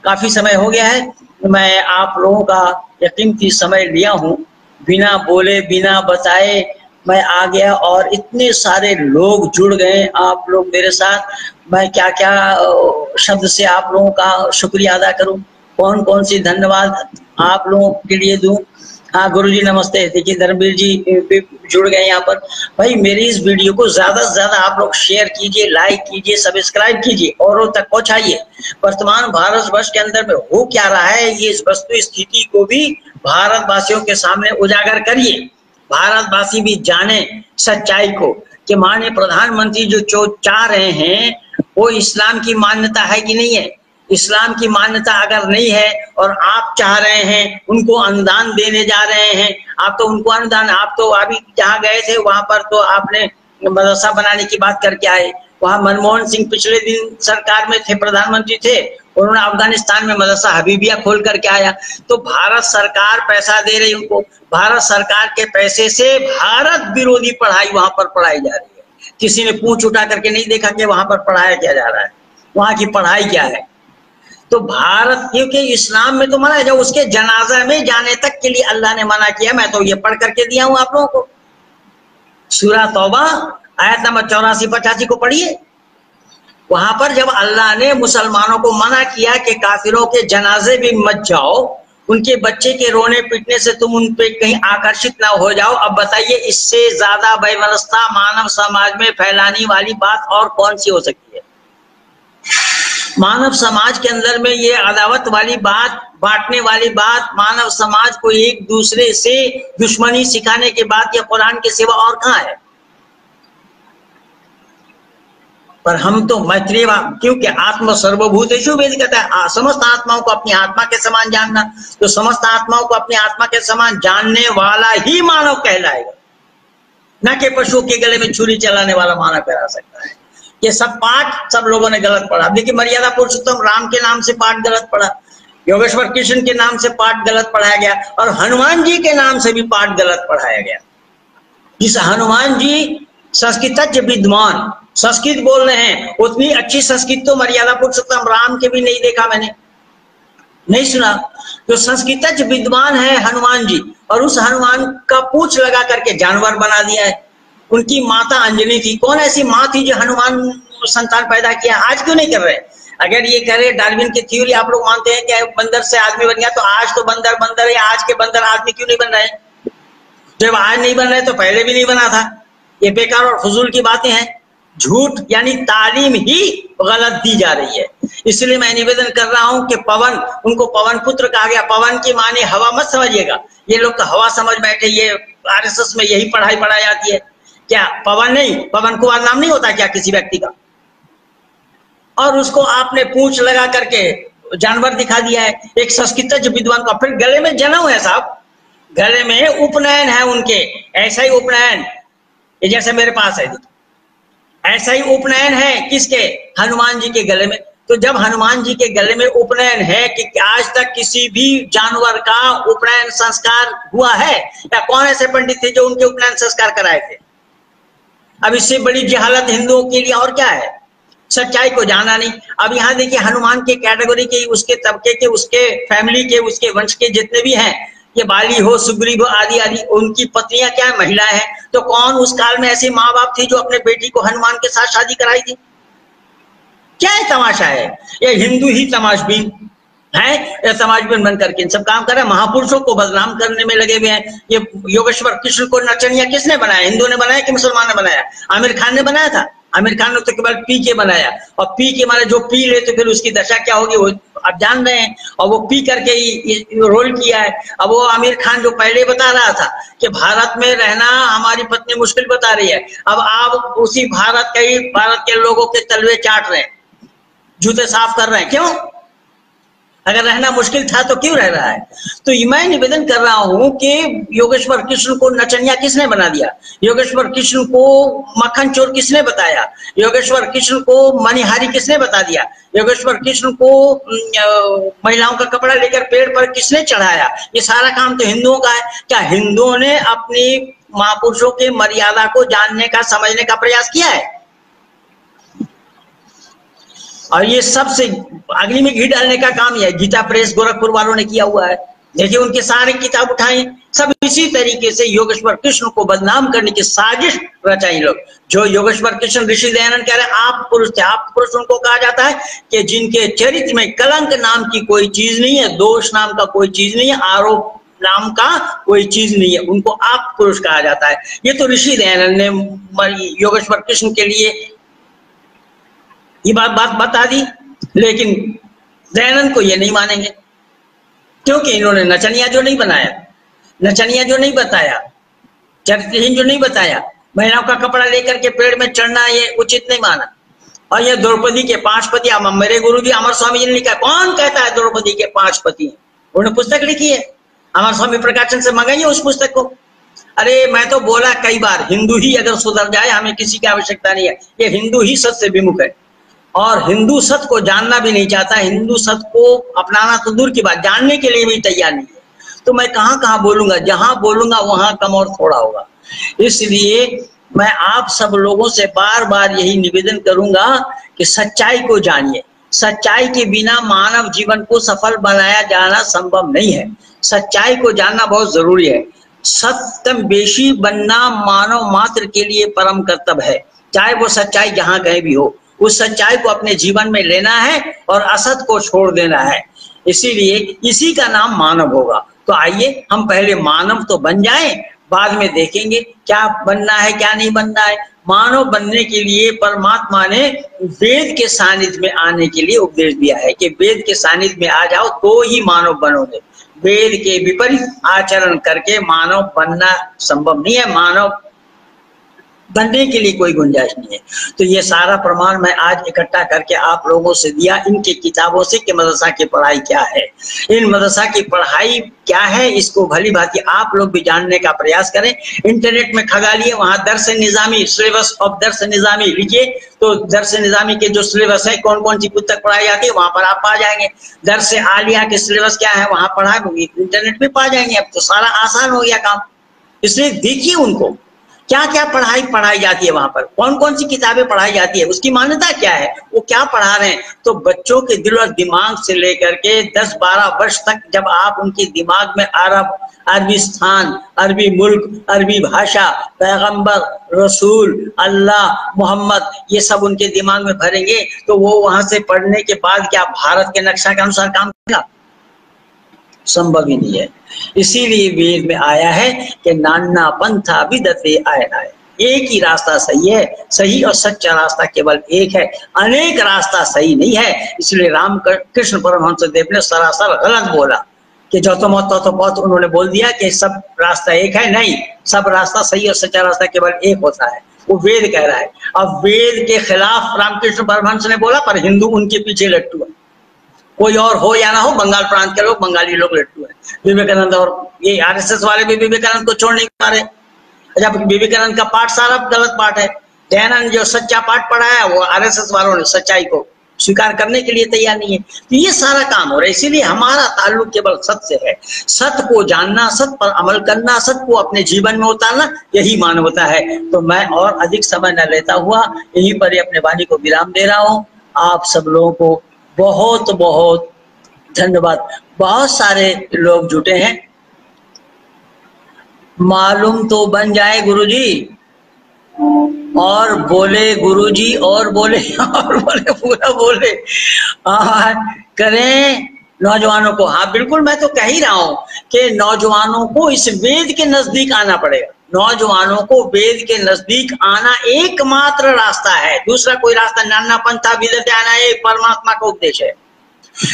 काफी समय हो गया है, मैं आप लोगों का कीमती समय लिया हूँ, बिना बोले बिना बताए मैं आ गया और इतने सारे लोग जुड़ गए आप लोग मेरे साथ। मैं क्या क्या शब्द से आप लोगों का शुक्रिया अदा करूं, कौन कौन सी धन्यवाद आप लोगों के लिए दूं। हाँ गुरुजी नमस्ते। देखिए धर्मवीर जी भी जुड़ गए यहाँ पर। भाई मेरी इस वीडियो को ज्यादा से ज्यादा आप लोग शेयर कीजिए, लाइक कीजिए, सब्सक्राइब कीजिए, औरों तक पहुंचाइए। वर्तमान भारतवर्ष के अंदर में हो क्या रहा है, ये इस वस्तु स्थिति को भी भारतवासियों के सामने उजागर करिए। भारतवासी भी जाने सच्चाई को कि माननीय प्रधानमंत्री जो चाह रहे हैं वो इस्लाम की मान्यता है कि नहीं है। इस्लाम की मान्यता अगर नहीं है और आप चाह रहे हैं, उनको अनुदान देने जा रहे हैं, आप तो उनको अनुदान, आप तो अभी जहाँ गए थे वहां पर तो आपने मदरसा बनाने की बात करके आए। वहां मनमोहन सिंह पिछले दिन सरकार में थे, प्रधानमंत्री थे, उन्होंने अफगानिस्तान में मदरसा हबीबिया खोल करके आया। तो भारत सरकार पैसा दे रही उनको, भारत सरकार के पैसे से भारत विरोधी पढ़ाई वहां पर पढ़ाई जा रही है। किसी ने पूछ उठा करके नहीं देखा कि वहां पर पढ़ाया क्या जा रहा है, वहां की पढ़ाई क्या है। तो भारत, क्योंकि इस्लाम में तो मना है, जब उसके जनाजा में जाने तक के लिए अल्लाह ने मना किया। मैं तो ये पढ़ करके दिया हूं आप लोगों को, सूरह तौबा आयत नंबर 84-85 को पढ़िए। वहां पर जब अल्लाह ने मुसलमानों को मना किया कि काफिरों के जनाजे भी मत जाओ, उनके बच्चे के रोने पीटने से तुम उन पे कहीं आकर्षित ना हो जाओ। अब बताइए इससे ज्यादा व्यवस्था मानव समाज में फैलाने वाली बात और कौन सी हो सकती है? मानव समाज के अंदर में ये अदावत वाली बात, बांटने वाली बात, मानव समाज को एक दूसरे से दुश्मनी सिखाने के बाद ये कुरान के सिवा और कहाँ है? पर हम तो मैत्रीय, क्योंकि आत्म सर्वभूतेषु वेद कहता है समस्त आत्माओं को अपनी आत्मा के समान जानना। तो समस्त आत्माओं को अपनी आत्मा के समान जानने वाला ही मानव कहलाएगा, न कि पशु के गले में छुरी चलाने वाला मानव कहला सकता है। ये सब पाठ सब लोगों ने गलत पढ़ा। देखिए मर्यादा पुरुषोत्तम राम के नाम से पाठ गलत पढ़ा, योगेश्वर कृष्ण के नाम से पाठ गलत पढ़ाया गया, और हनुमान जी के नाम से भी पाठ गलत पढ़ाया गया। जिस हनुमान जी संस्कृतज्ञ विद्वान, संस्कृत बोल रहे हैं, उतनी अच्छी संस्कृत तो मर्यादा पुरुषोत्तम राम के भी नहीं देखा, मैंने नहीं सुना। जो संस्कृतज्ञ विद्वान है हनुमान जी, और उस हनुमान का पूंछ लगा करके जानवर बना दिया है। उनकी माता अंजनी थी, कौन ऐसी माँ थी जो हनुमान संतान पैदा किया? आज क्यों नहीं कर रहे? अगर ये करे डार्विन की थ्योरी आप लोग मानते हैं कि बंदर से आदमी बन गया, तो आज तो बंदर बंदर है, आज के बंदर आदमी क्यों नहीं बन रहे? जब आज नहीं बन रहे तो पहले भी नहीं बना था। ये बेकार और फजूल की बातें हैं, झूठ यानी तालीम ही गलत दी जा रही है। इसलिए मैं निवेदन कर रहा हूं कि पवन, उनको पवन पुत्र कहा गया। पवन की माने हवा मत समझिएगा, ये लोग तो हवा समझ बैठे। ये आरएसएस में यही पढ़ाई पढ़ाई जाती है। क्या पवन नहीं, पवन कुमार नाम नहीं होता क्या किसी व्यक्ति का? और उसको आपने पूंछ लगा करके जानवर दिखा दिया है। एक संस्कृत विद्वान का फिर गले में जनेऊ है साहब, गले में उपनयन है उनके। ऐसा ही उपनयन जैसे मेरे पास है, ऐसा ही उपनयन है किसके? हनुमान जी के गले में। तो जब हनुमान जी के गले में उपनयन है कि आज तक किसी भी जानवर का उपनयन संस्कार हुआ है? या कौन ऐसे पंडित थे जो उनके उपनयन संस्कार कराए थे? अब इससे बड़ी जहालत हिंदुओं के लिए और क्या है? सच्चाई को जाना नहीं। अब यहाँ देखिए, हनुमान के कैटेगरी के, उसके तबके के, उसके फैमिली के, उसके वंश के जितने भी हैं, ये बाली हो, सुग्रीव हो, आदि आदि, उनकी पत्नियां क्या है? महिला है। तो कौन उस काल में ऐसी माँ बाप थी जो अपने बेटी को हनुमान के साथ शादी कराई थी? क्या है तमाशा है? ये हिंदू ही तमाशबीन है, ये तमाशबीन बन करके इन सब काम कर रहे हैं। महापुरुषों को बदनाम करने में लगे हुए हैं। ये योगेश्वर कृष्ण को नचनिया किसने बनाया? हिंदू ने बनाया कि मुसलमान ने बनाया? आमिर खान ने बनाया था। आमिर खान ने तो केवल पी के बनाया, और पी के माने जो पी ले तो फिर उसकी दशा क्या होगी वो आप जान रहे हैं। और वो पी करके ही रोल किया है। अब वो आमिर खान जो पहले बता रहा था कि भारत में रहना हमारी पत्नी मुश्किल बता रही है, अब आप उसी भारत के लोगों के तलवे चाट रहे हैं, जूते साफ कर रहे हैं। क्यों? अगर रहना मुश्किल था तो क्यों रह रहा है? तो मैं निवेदन कर रहा हूं कि योगेश्वर कृष्ण को नचनिया किसने बना दिया? योगेश्वर कृष्ण को मक्खन चोर किसने बताया? योगेश्वर कृष्ण को मनिहारी किसने बता दिया? योगेश्वर कृष्ण को महिलाओं का कपड़ा लेकर पेड़ पर किसने चढ़ाया? ये सारा काम तो हिंदुओं का है। क्या हिंदुओं ने अपनी महापुरुषों के मर्यादा को जानने का, समझने का प्रयास किया है? और ये सबसे अग्नि में घी डालने का काम यह गीता प्रेस गोरखपुर वालों ने किया हुआ है। देखिए उनके सारे किताब उठाए, सब इसी तरीके से योगेश्वर कृष्ण को बदनाम करने की साजिश रचाई लोग। जो योगेश्वर कृष्ण ऋषि दयानंद कह रहे हैं आप पुरुष थे, आप पुरुष उनको कहा जाता है कि जिनके चरित्र में कलंक नाम की कोई चीज नहीं है, दोष नाम का कोई चीज नहीं है, आरोप नाम का कोई चीज नहीं है, उनको आप पुरुष कहा जाता है। ये तो ऋषि दयानंद ने योगेश्वर कृष्ण के लिए ये बात बता दी, लेकिन दयानंद को ये नहीं मानेंगे क्योंकि इन्होंने नचनिया जो नहीं बनाया, नचनिया जो नहीं बताया, चरित्रहीन जो नहीं बताया, महिलाओं का कपड़ा लेकर के पेड़ में चढ़ना ये उचित नहीं माना। और ये द्रौपदी के 5 पति, मेरे गुरु जी अमर स्वामी जी ने लिखा, कौन कहता है द्रौपदी के 5 पति हैं? उन्होंने पुस्तक लिखी है, अमर स्वामी प्रकाशन से मंगाइए उस पुस्तक को। अरे मैं तो बोला कई बार, हिंदू ही अगर सुधर जाए हमें किसी की आवश्यकता नहीं है। ये हिंदू ही सत्य से विमुख है और हिंदू सत्य को जानना भी नहीं चाहता, हिंदू सत्य को अपनाना तो दूर की बात, जानने के लिए भी तैयार नहीं है। तो मैं कहाँ बोलूंगा, जहां बोलूंगा वहां कम और थोड़ा होगा। इसलिए मैं आप सब लोगों से बार बार यही निवेदन करूंगा कि सच्चाई को जानिए। सच्चाई के बिना मानव जीवन को सफल बनाया जाना संभव नहीं है। सच्चाई को जानना बहुत जरूरी है। सत्यम बेशी बनना मानव मात्र के लिए परम कर्तव्य है, चाहे वो सच्चाई जहां कहीं भी हो। उस सच्चाई को अपने जीवन में लेना है और असत को छोड़ देना है। इसीलिए इसी का नाम मानव होगा। तो आइए हम पहले मानव तो बन जाएं, बाद में देखेंगे क्या बनना है क्या नहीं बनना है। मानव बनने के लिए परमात्मा ने वेद के सानिध्य में आने के लिए उपदेश दिया है कि वेद के सानिध्य में आ जाओ तो ही मानव बनोगे। वेद के विपरीत आचरण करके मानव बनना संभव नहीं है, मानव बनने के लिए कोई गुंजाइश नहीं है। तो ये सारा प्रमाण मैं आज इकट्ठा करके आप लोगों से दिया इनके किताबों से कि मदरसा की पढ़ाई क्या है। इन मदरसा की पढ़ाई क्या है इसको भली भांति आप लोग भी जानने का प्रयास करें। इंटरनेट में खगालिए, वहां दर्स निजामी, सिलेबस ऑफ दर्स निजामी लिखिए तो दर्स निजामी के जो सिलेबस है, कौन कौन सी पुस्तक पढ़ाई जाती है वहां पर आप पा जाएंगे। दर्स आलिया के सिलेबस क्या है वहां पढ़ा इंटरनेट पे पा जाएंगे। अब तो सारा आसान हो गया काम। इसलिए देखिए उनको क्या क्या पढ़ाई पढ़ाई जाती है, वहां पर कौन कौन सी किताबें पढ़ाई जाती है, उसकी मान्यता क्या है, वो क्या पढ़ा रहे हैं। तो बच्चों के दिल और दिमाग से लेकर के 10-12 वर्ष तक जब आप उनके दिमाग में अरबी स्थान, अरबी मुल्क, अरबी भाषा, पैगंबर, रसूल, अल्लाह, मोहम्मद, ये सब उनके दिमाग में भरेंगे तो वो वहां से पढ़ने के बाद क्या भारत के नक्शा के अनुसार काम करेगा? संभव ही नहीं है। इसीलिए वेद में आया है कि नाना पंथा विदते आए आए, एक ही रास्ता सही है, सही और सच्चा रास्ता केवल एक है, अनेक रास्ता सही नहीं है। इसलिए राम कृष्ण परमहंस देव ने सरासर गलत बोला कि जो तो मत तो बहुत, उन्होंने बोल दिया कि सब रास्ता एक है। नहीं, सब रास्ता सही और सच्चा रास्ता केवल एक होता है, वो वेद कह रहा है। अब वेद के खिलाफ रामकृष्ण परमहंस ने बोला, पर हिंदू उनके पीछे लट्टू है। कोई और हो या ना हो, बंगाल प्रांत के लोग, बंगाली लोग लट्टू है। विवेकानंद और ये आरएसएस वाले भी विवेकानंद को छोड़ नहीं पा रहे। जब विवेकानंद का पाठ सारा गलत पाठ है, दयानंद जो सच्चा पाठ पढ़ाया वो आरएसएस वालों ने सच्चाई को स्वीकार करने के लिए तैयार नहीं है। तो ये सारा काम हो रहा है। इसीलिए हमारा ताल्लुक केवल सत्य से है। सत्य को जानना, सत्य पर अमल करना, सत्य को अपने जीवन में उतारना, यही मानवता है। तो मैं और अधिक समय न लेता हुआ यहीं पर ही अपने वाणी को विराम दे रहा हूँ। आप सब लोगों को बहुत बहुत धन्यवाद। बहुत सारे लोग जुटे हैं, मालूम तो बन जाए गुरुजी, और बोले गुरुजी, और बोले पूरा बोले करें नौजवानों को। हाँ बिल्कुल, मैं तो कह ही रहा हूं कि नौजवानों को इस वेद के नजदीक आना पड़ेगा। नौजवानों को वेद के नजदीक आना एकमात्र रास्ता है, दूसरा कोई रास्ता। नाना पंथा विदते आना एक परमात्मा का उपदेश है,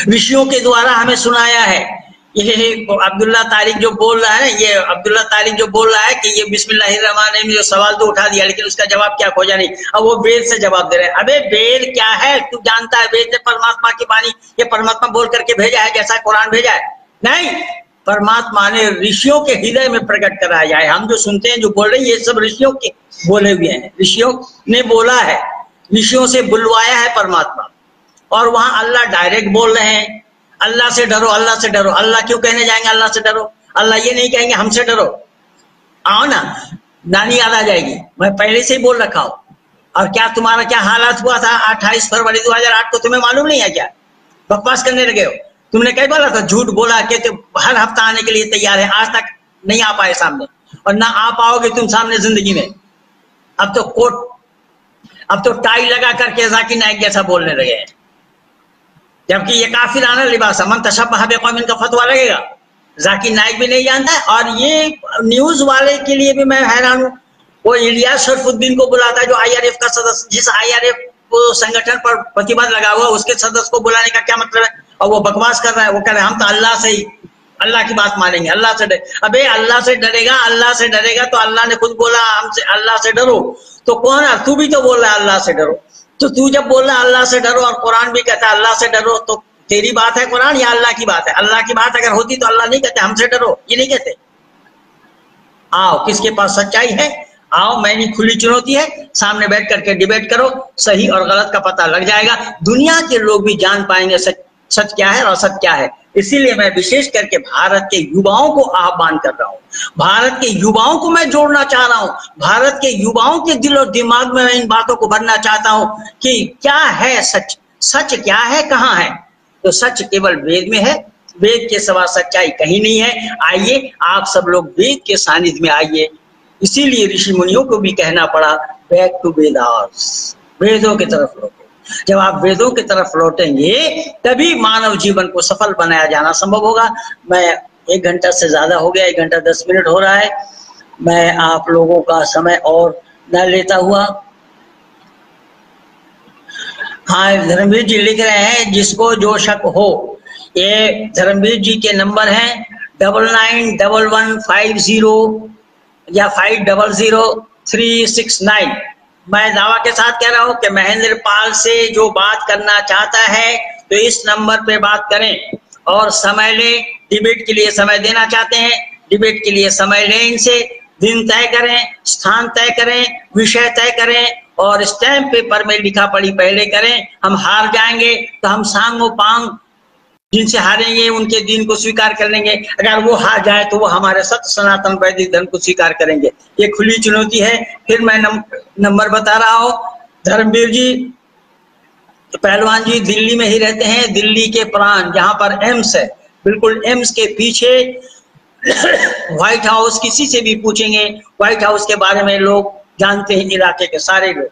ऋषियों के द्वारा हमें सुनाया है। ये अब्दुल्ला तारिक जो बोल रहा है, ये अब्दुल्ला तारिक जो बोल रहा है कि ये बिस्मिल्लाहिर्रहमानिर्रहीम, जो सवाल तो उठा दिया लेकिन उसका जवाब क्या खोजा नहीं। अब वो वेद से जवाब दे रहे हैं। अबे वेद क्या है, तू जानता है वेद ने परमात्मा की वाणी, ये परमात्मा बोल करके भेजा है, जैसा कुरान भेजा है? नहीं, परमात्मा ने ऋषियों के हृदय में प्रकट कराया जाए। हम जो सुनते हैं, जो बोल रहे हैं, ये सब ऋषियों के बोले हुए हैं, ऋषियों ने बोला है, ऋषियों से बुलवाया है परमात्मा। और वहां अल्लाह डायरेक्ट बोल रहे हैं, अल्लाह से डरो, अल्लाह से डरो। अल्लाह क्यों कहने जाएंगे अल्लाह से डरो? अल्लाह ये नहीं कहेंगे हमसे डरो। आओ ना, नानी याद आ जाएगी, मैं पहले से ही बोल रखा हूं। और क्या तुम्हारा क्या हालात हुआ था 28 फरवरी 2008 को, तुम्हें मालूम नहीं है क्या? बकवास करने लगे हो। तुमने कई बोला था, झूठ बोला कि तुम हर हफ्ता आने के लिए तैयार है, आज तक नहीं आ पाए सामने, और ना आ पाओगे तुम सामने जिंदगी में। अब तो कोट, अब तो टाई लगा करके जाकिर नाइक जैसा बोलने लगे हैं, जबकि ये काफिराना लिबास है। मन तशब्बह बिकौमिन का फतवा लगेगा, जाकिर नाइक भी नहीं जानता है। और ये न्यूज वाले के लिए भी मैं हैरान हूँ, वो इलियास शरफुद्दीन को बुलाता है, जो आईआरएफ का सदस्य, जिस आईआरएफ संगठन पर प्रतिबंध लगा हुआ, उसके सदस्य को बुलाने का क्या मतलब है? और वो बकवास कर रहा है, वो कह रहे हैं हम तो अल्लाह से ही, अल्लाह की बात मानेंगे, अल्लाह से डरे। अबे अल्लाह से डरेगा, अल्लाह से डरेगा तो अल्लाह ने खुद बोला हमसे अल्लाह से डरो, तो कौन है? तू भी तो बोल रहा है अल्लाह से डरो। तो तू जब बोल रहा है अल्लाह से डरो और कुरान भी कहता है अल्लाह से डरो, तो तेरी बात है कुरान या अल्लाह की बात है? अल्लाह की बात अगर होती तो अल्लाह नहीं कहते हमसे डरो, ये नहीं कहते। आओ, किसके पास सच्चाई है, आओ, मेरी खुली चुनौती है, सामने बैठ करके डिबेट करो, सही और गलत का पता लग जाएगा। दुनिया के लोग भी जान पाएंगे सच क्या है और असत क्या है। इसीलिए मैं विशेष करके भारत के युवाओं को आह्वान कर रहा हूँ, भारत के युवाओं को मैं जोड़ना चाह रहा हूँ, भारत के युवाओं के दिल और दिमाग में मैं इन बातों को भरना चाहता हूँ कि क्या है सच, सच क्या है, कहाँ है? तो सच केवल वेद में है, वेद के सिवा सच्चाई कहीं नहीं है। आइए आप सब लोग वेद के सानिध्य में आइए। इसीलिए ऋषि मुनियों को भी कहना पड़ा बैक टू वेदास, वेदों की तरफ लौटो। जब आप वेदों की तरफ लौटेंगे तभी मानव जीवन को सफल बनाया जाना संभव होगा। मैं 1 घंटा से ज्यादा हो गया, 1 घंटा 10 मिनट हो रहा है, मैं आप लोगों का समय और न लेता हुआ। हाँ, धर्मवीर जी लिख रहे हैं जिसको जो शक हो, ये धर्मवीर जी के नंबर हैं 991150 या 500369। मैं दावा के साथ कह रहा हूं कि महेंद्र पाल से जो बात करना चाहता है तो इस नंबर पे बात करें और समय लें। डिबेट के लिए समय देना चाहते हैं, डिबेट के लिए समय लें इनसे, दिन तय करें, स्थान तय करें, विषय तय करें और स्टैम्प पेपर में लिखा पढ़ी पहले करें। हम हार जाएंगे तो हम सांगो पांग जिनसे हारेंगे उनके दिन को स्वीकार कर लेंगे, अगर वो हार जाए तो वो हमारे सत्य सनातन वैदिक धर्म को स्वीकार करेंगे। ये खुली चुनौती है। फिर मैं नंबर बता रहा हूँ। धर्मवीर जी पहलवान जी दिल्ली में ही रहते हैं, दिल्ली के प्राण जहां पर एम्स है, बिल्कुल एम्स के पीछे व्हाइट हाउस। किसी से भी पूछेंगे व्हाइट हाउस के बारे में लोग जानते हैं, इलाके के सारे लोग।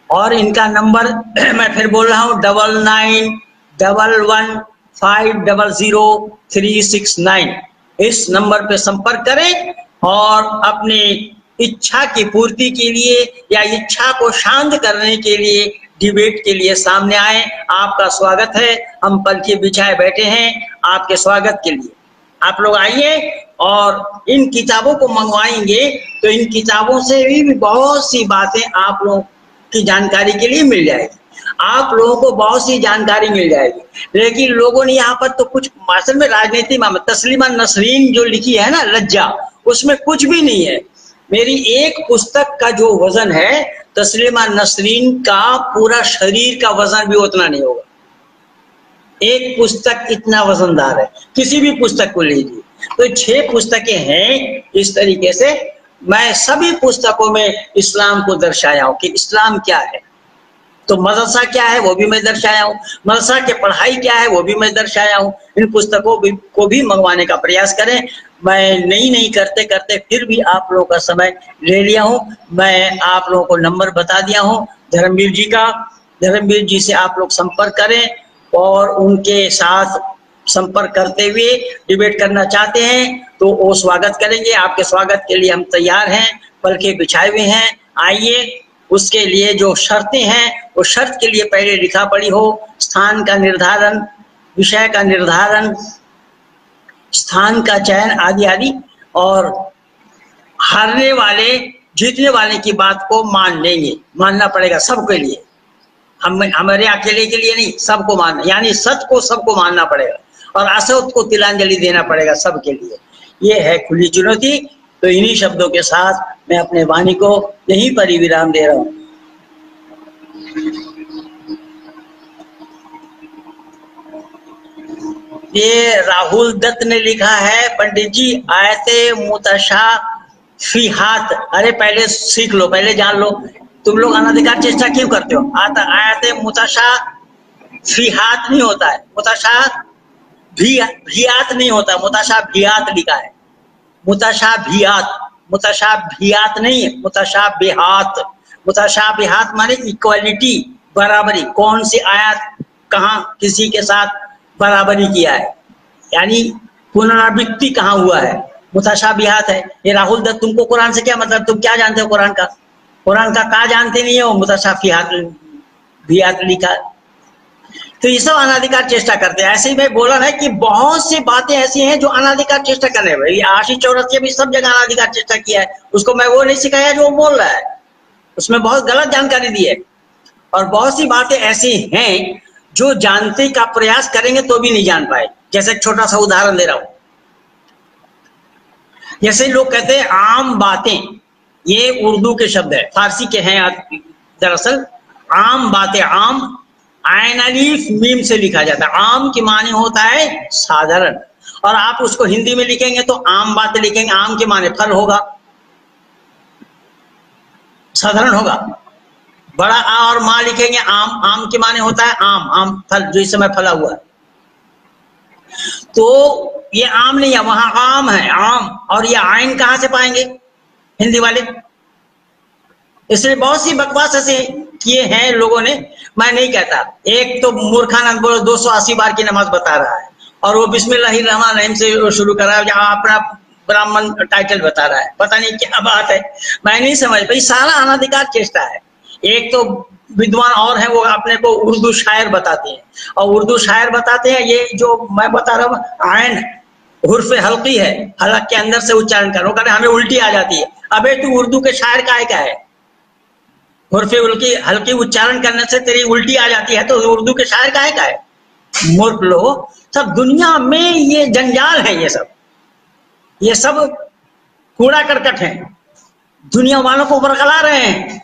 और इनका नंबर मैं फिर बोल रहा हूँ 9911500369। इस नंबर पे संपर्क करें और अपनी इच्छा की पूर्ति के लिए या इच्छा को शांत करने के लिए डिबेट के लिए सामने आए। आपका स्वागत है। हम पलके बिछाए बैठे हैं आपके स्वागत के लिए। आप लोग आइए और इन किताबों को मंगवाएंगे तो इन किताबों से भी बहुत सी बातें आप लोगों की जानकारी के लिए मिल जाएगी। आप लोगों को बहुत सी जानकारी मिल जाएगी। लेकिन लोगों ने यहाँ पर तो कुछ असल में राजनीति में तस्लीमा नसरीन जो लिखी है ना लज्जा, उसमें कुछ भी नहीं है। मेरी एक पुस्तक का जो वजन है तस्लीमा नसरीन का पूरा शरीर का वजन भी उतना नहीं होगा। एक पुस्तक इतना वजनदार है, किसी भी पुस्तक को लीजिए। तो 6 पुस्तकें हैं। इस तरीके से मैं सभी पुस्तकों में इस्लाम को दर्शाया हूँ कि इस्लाम क्या है। तो मदरसा क्या है वो भी मैं दर्शाया हूँ, मदरसा की पढ़ाई क्या है वो भी मैं दर्शाया हूँ। इन पुस्तकों को भी मंगवाने का प्रयास करें। मैं नहीं करते करते फिर भी आप लोगों का समय ले लिया हूँ। मैं आप लोगों को नंबर बता दिया हूँ धर्मवीर जी का। धर्मवीर जी से आप लोग संपर्क करें और उनके साथ संपर्क करते हुए डिबेट करना चाहते हैं तो वो स्वागत करेंगे। आपके स्वागत के लिए हम तैयार हैं, पलके बिछाए हुए हैं। आइए, उसके लिए जो शर्तें हैं वो शर्त के लिए पहले लिखा पड़ी हो, स्थान का निर्धारण, विषय का निर्धारण, स्थान का चयन आदि आदि, और हारने वाले जीतने वाले की बात को मान लेंगे। मानना पड़ेगा सबके लिए, हमारे अकेले के लिए नहीं, सबको मानना, यानी सत्य को सबको मानना पड़ेगा और असत्य को तिलांजलि देना पड़ेगा सबके लिए। ये है खुली चुनौती। तो इन्हीं शब्दों के साथ मैं अपने वाणी को यहीं पर ही विराम दे रहा हूं। ये राहुल दत्त ने लिखा है, पंडित जी आयते मुतशाफिहात। अरे पहले सीख लो, पहले जान लो। तुम लोग अनाधिकार चेष्टा क्यों करते हो? आयते मुतशाफिहात नहीं होता है, मुतशाभियात नहीं होता, मुतशाभियात लिखा है। मुतशाभियात नहीं है, मुतशाबिहात। मुतशाबिहात माने इक्वालिटी, बराबरी। कौन सी आयत कहाँ किसी के साथ बराबरी किया है, यानी पुनरावृत्ति कहाँ हुआ है, मुतशाबिहात है। ये राहुल दत्त, तुमको कुरान से क्या मतलब? तुम क्या जानते हो कुरान का? कुरान का क्या जानते नहीं हो? मुतशाबिहात लिखा। तो ये सब अनाधिकार चेष्टा करते हैं। ऐसे ही मैं बोला है कि बहुत सी बातें ऐसी हैं जो अनाधिकार चेष्टा करने वाली। आशीष चौरसिया भी सब जगह अनाधिकार चेष्टा किया है, उसको मैं वो नहीं सिखाया जो वो बोल रहा है, उसमें बहुत गलत जानकारी दी है। और बहुत सी बातें ऐसी हैं जो जानने का प्रयास करेंगे तो भी नहीं जान पाए। जैसे एक छोटा सा उदाहरण दे रहा हूं। जैसे लोग कहते हैं आम बातें, ये उर्दू के शब्द है, फारसी के हैं दरअसल। आम बातें, आम आयन अलीफ मीम से लिखा जाता है। आम की माने होता है साधारण, और आप उसको हिंदी में लिखेंगे तो आम बातें लिखेंगे, आम के माने फल होगा, साधारण होगा। बड़ा आ और मां लिखेंगे आम, आम के माने होता है आम, आम फल जो इस समय फला हुआ है। तो ये आम नहीं है, वहां आम है, आम। और ये आयन कहां से पाएंगे हिंदी वाले? इसलिए बहुत सी बकवास ऐसे किए हैं लोगों ने, मैं नहीं कहता। एक तो मूर्खानंद बोलो 280 बार की नमाज बता रहा है और वो बिस्मिल्लाहिर्रहमानिर्रहीम से शुरू कर रहा है, जहां अपना ब्राह्मण टाइटल बता रहा है। पता नहीं क्या बात है, मैं नहीं समझ पाई। सारा अनाधिकार चेष्टा है। एक तो विद्वान और है, वो अपने को उर्दू शायर बताते हैं, और उर्दू शायर बताते हैं ये जो मैं बता रहा हूँ आयन हुर्फ हल्की है, हलक के अंदर से उच्चारण करो, कहते हमें उल्टी आ जाती है। अबे तू उर्दू के शायर का है क्या है? हुर्फ हल्की उच्चारण करने से तेरी उल्टी आ जाती है तो उर्दू के शायर का है क्या है? मूर्ख लोग, सब दुनिया में ये जंजाल है, ये सब कूड़ा करकट है, दुनिया वालों को बरकला रहे हैं।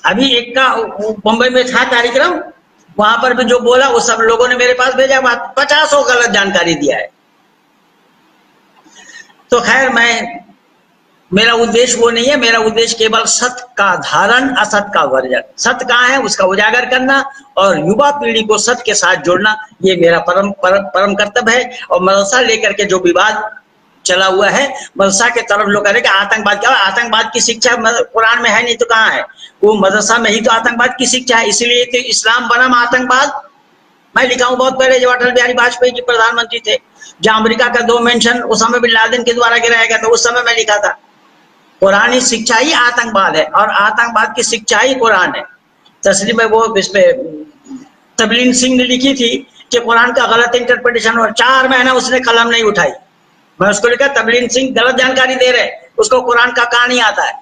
अभी एक का मुंबई में था कार्यक्रम, वहां पर भी जो बोला वो सब लोगों ने मेरे पास भेजा, 50 गलत जानकारी दिया है। तो खैर मेरा उद्देश्य वो नहीं है। मेरा उद्देश्य केवल सत्य का धारण, असत्य का वर्जन। सत्य कहाँ है उसका उजागर करना और युवा पीढ़ी को सत्य के साथ जोड़ना, ये मेरा परम कर्तव्य है। और मदरसा लेकर के जो विवाद चला हुआ है, मदरसा के तरफ लोग कह रहे हैं कि आतंकवाद क्या है? आतंकवाद की शिक्षा कुरान में है नहीं तो कहाँ है? वो मदरसा में ही तो आतंकवाद की शिक्षा है, इसलिए तो इस्लाम बना आतंकवाद। मैं लिखा हूँ बहुत पहले, जब अटल बिहारी वाजपेयी जी प्रधानमंत्री थे, जहां अमेरिका का 2 मेंशन उसामा बिन लादेन के द्वारा गिराया गया था, उस समय मैं लिखा था। कुरानी शिक्षा ही आतंकवाद है और आतंकवाद की शिक्षा ही कुरान है। तस्लीम में वो इस पे तबलीन सिंह ने लिखी थी कि कुरान का गलत इंटरप्रिटेशन और 4 महीना उसने कलम नहीं उठाई। मैं उसको लिखा तबलीन सिंह गलत जानकारी दे रहे, उसको कुरान का कहानी आता है।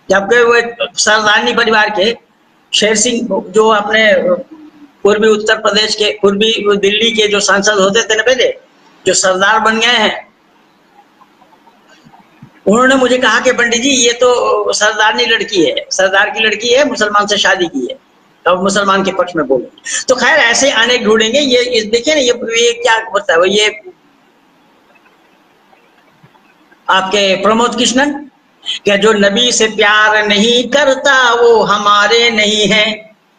जबकि वो सरदारनी परिवार के शेर सिंह जो अपने पूर्वी उत्तर प्रदेश के पूर्वी दिल्ली के जो सांसद होते थे ना पहले, जो सरदार बन गए हैं, उन्होंने मुझे कहा कि पंडित जी ये तो सरदारनी लड़की है, सरदार की लड़की है, मुसलमान से शादी की है, अब मुसलमान के पक्ष में बोलो। तो खैर ऐसे अनेक ढूंढेंगे। ये देखिए ना, ये क्या बताया वो, ये आपके प्रमोद कृष्णन क्या जो नबी से प्यार नहीं करता वो हमारे नहीं है।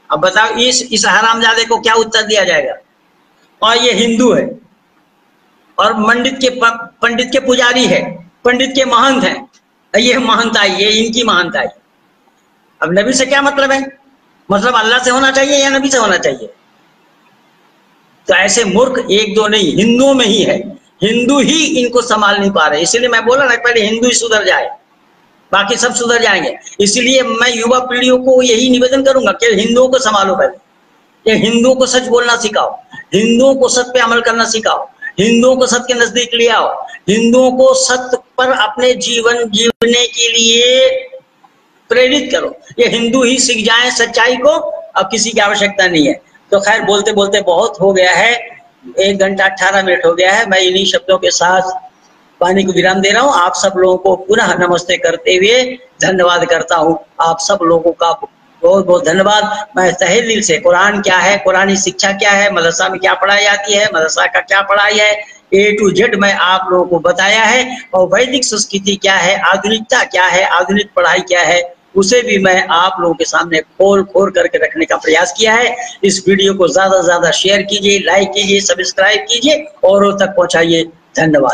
अब बताओ इस हरामजादे को क्या उत्तर दिया जाएगा। और ये हिंदू है और पंडित के पुजारी है, पंडित के महंत हैं। ये महंताई, ये इनकी महंताई। अब नबी से क्या मतलब है? मतलब अल्लाह से होना चाहिए या नबी से होना चाहिए? तो ऐसे मूर्ख एक दो नहीं, हिंदुओं में ही है। हिंदू ही इनको संभाल नहीं पा रहे। इसलिए मैं बोला ना, पहले हिंदू ही सुधर जाए, बाकी सब सुधर जाएंगे। इसलिए मैं युवा पीढ़ियों को यही निवेदन करूंगा कि हिंदुओं को संभालो पहले। ये हिंदुओं को सच बोलना सिखाओ, हिंदुओं को सत्य पे अमल करना सिखाओ, हिंदुओं को सत्य के नजदीक ले आओ, हिंदुओं को सत्य पर अपने जीवन जीने के लिए प्रेरित करो। ये हिंदू ही सीख जाए सच्चाई को, अब किसी की आवश्यकता नहीं है। तो खैर बोलते बोलते बहुत हो गया है, 1 घंटा 18 मिनट हो गया है। मैं इन्हीं शब्दों के साथ पानी को विराम दे रहा हूँ। आप सब लोगों को पुनः नमस्ते करते हुए धन्यवाद करता हूँ। आप सब लोगों का बहुत बहुत धन्यवाद। मैं तहे दिल से, कुरान क्या है, कुरानी शिक्षा क्या है, मदरसा में क्या पढ़ाई जाती है, मदरसा का क्या पढ़ाई है, A to Z मैं आप लोगों को बताया है। और वैदिक संस्कृति क्या है, आधुनिकता क्या है, आधुनिक पढ़ाई क्या है, उसे भी मैं आप लोगों के सामने खोल करके रखने का प्रयास किया है। इस वीडियो को ज्यादा से ज्यादा शेयर कीजिए, लाइक कीजिए, सब्सक्राइब कीजिए, औरों तक पहुंचाइए। धन्यवाद।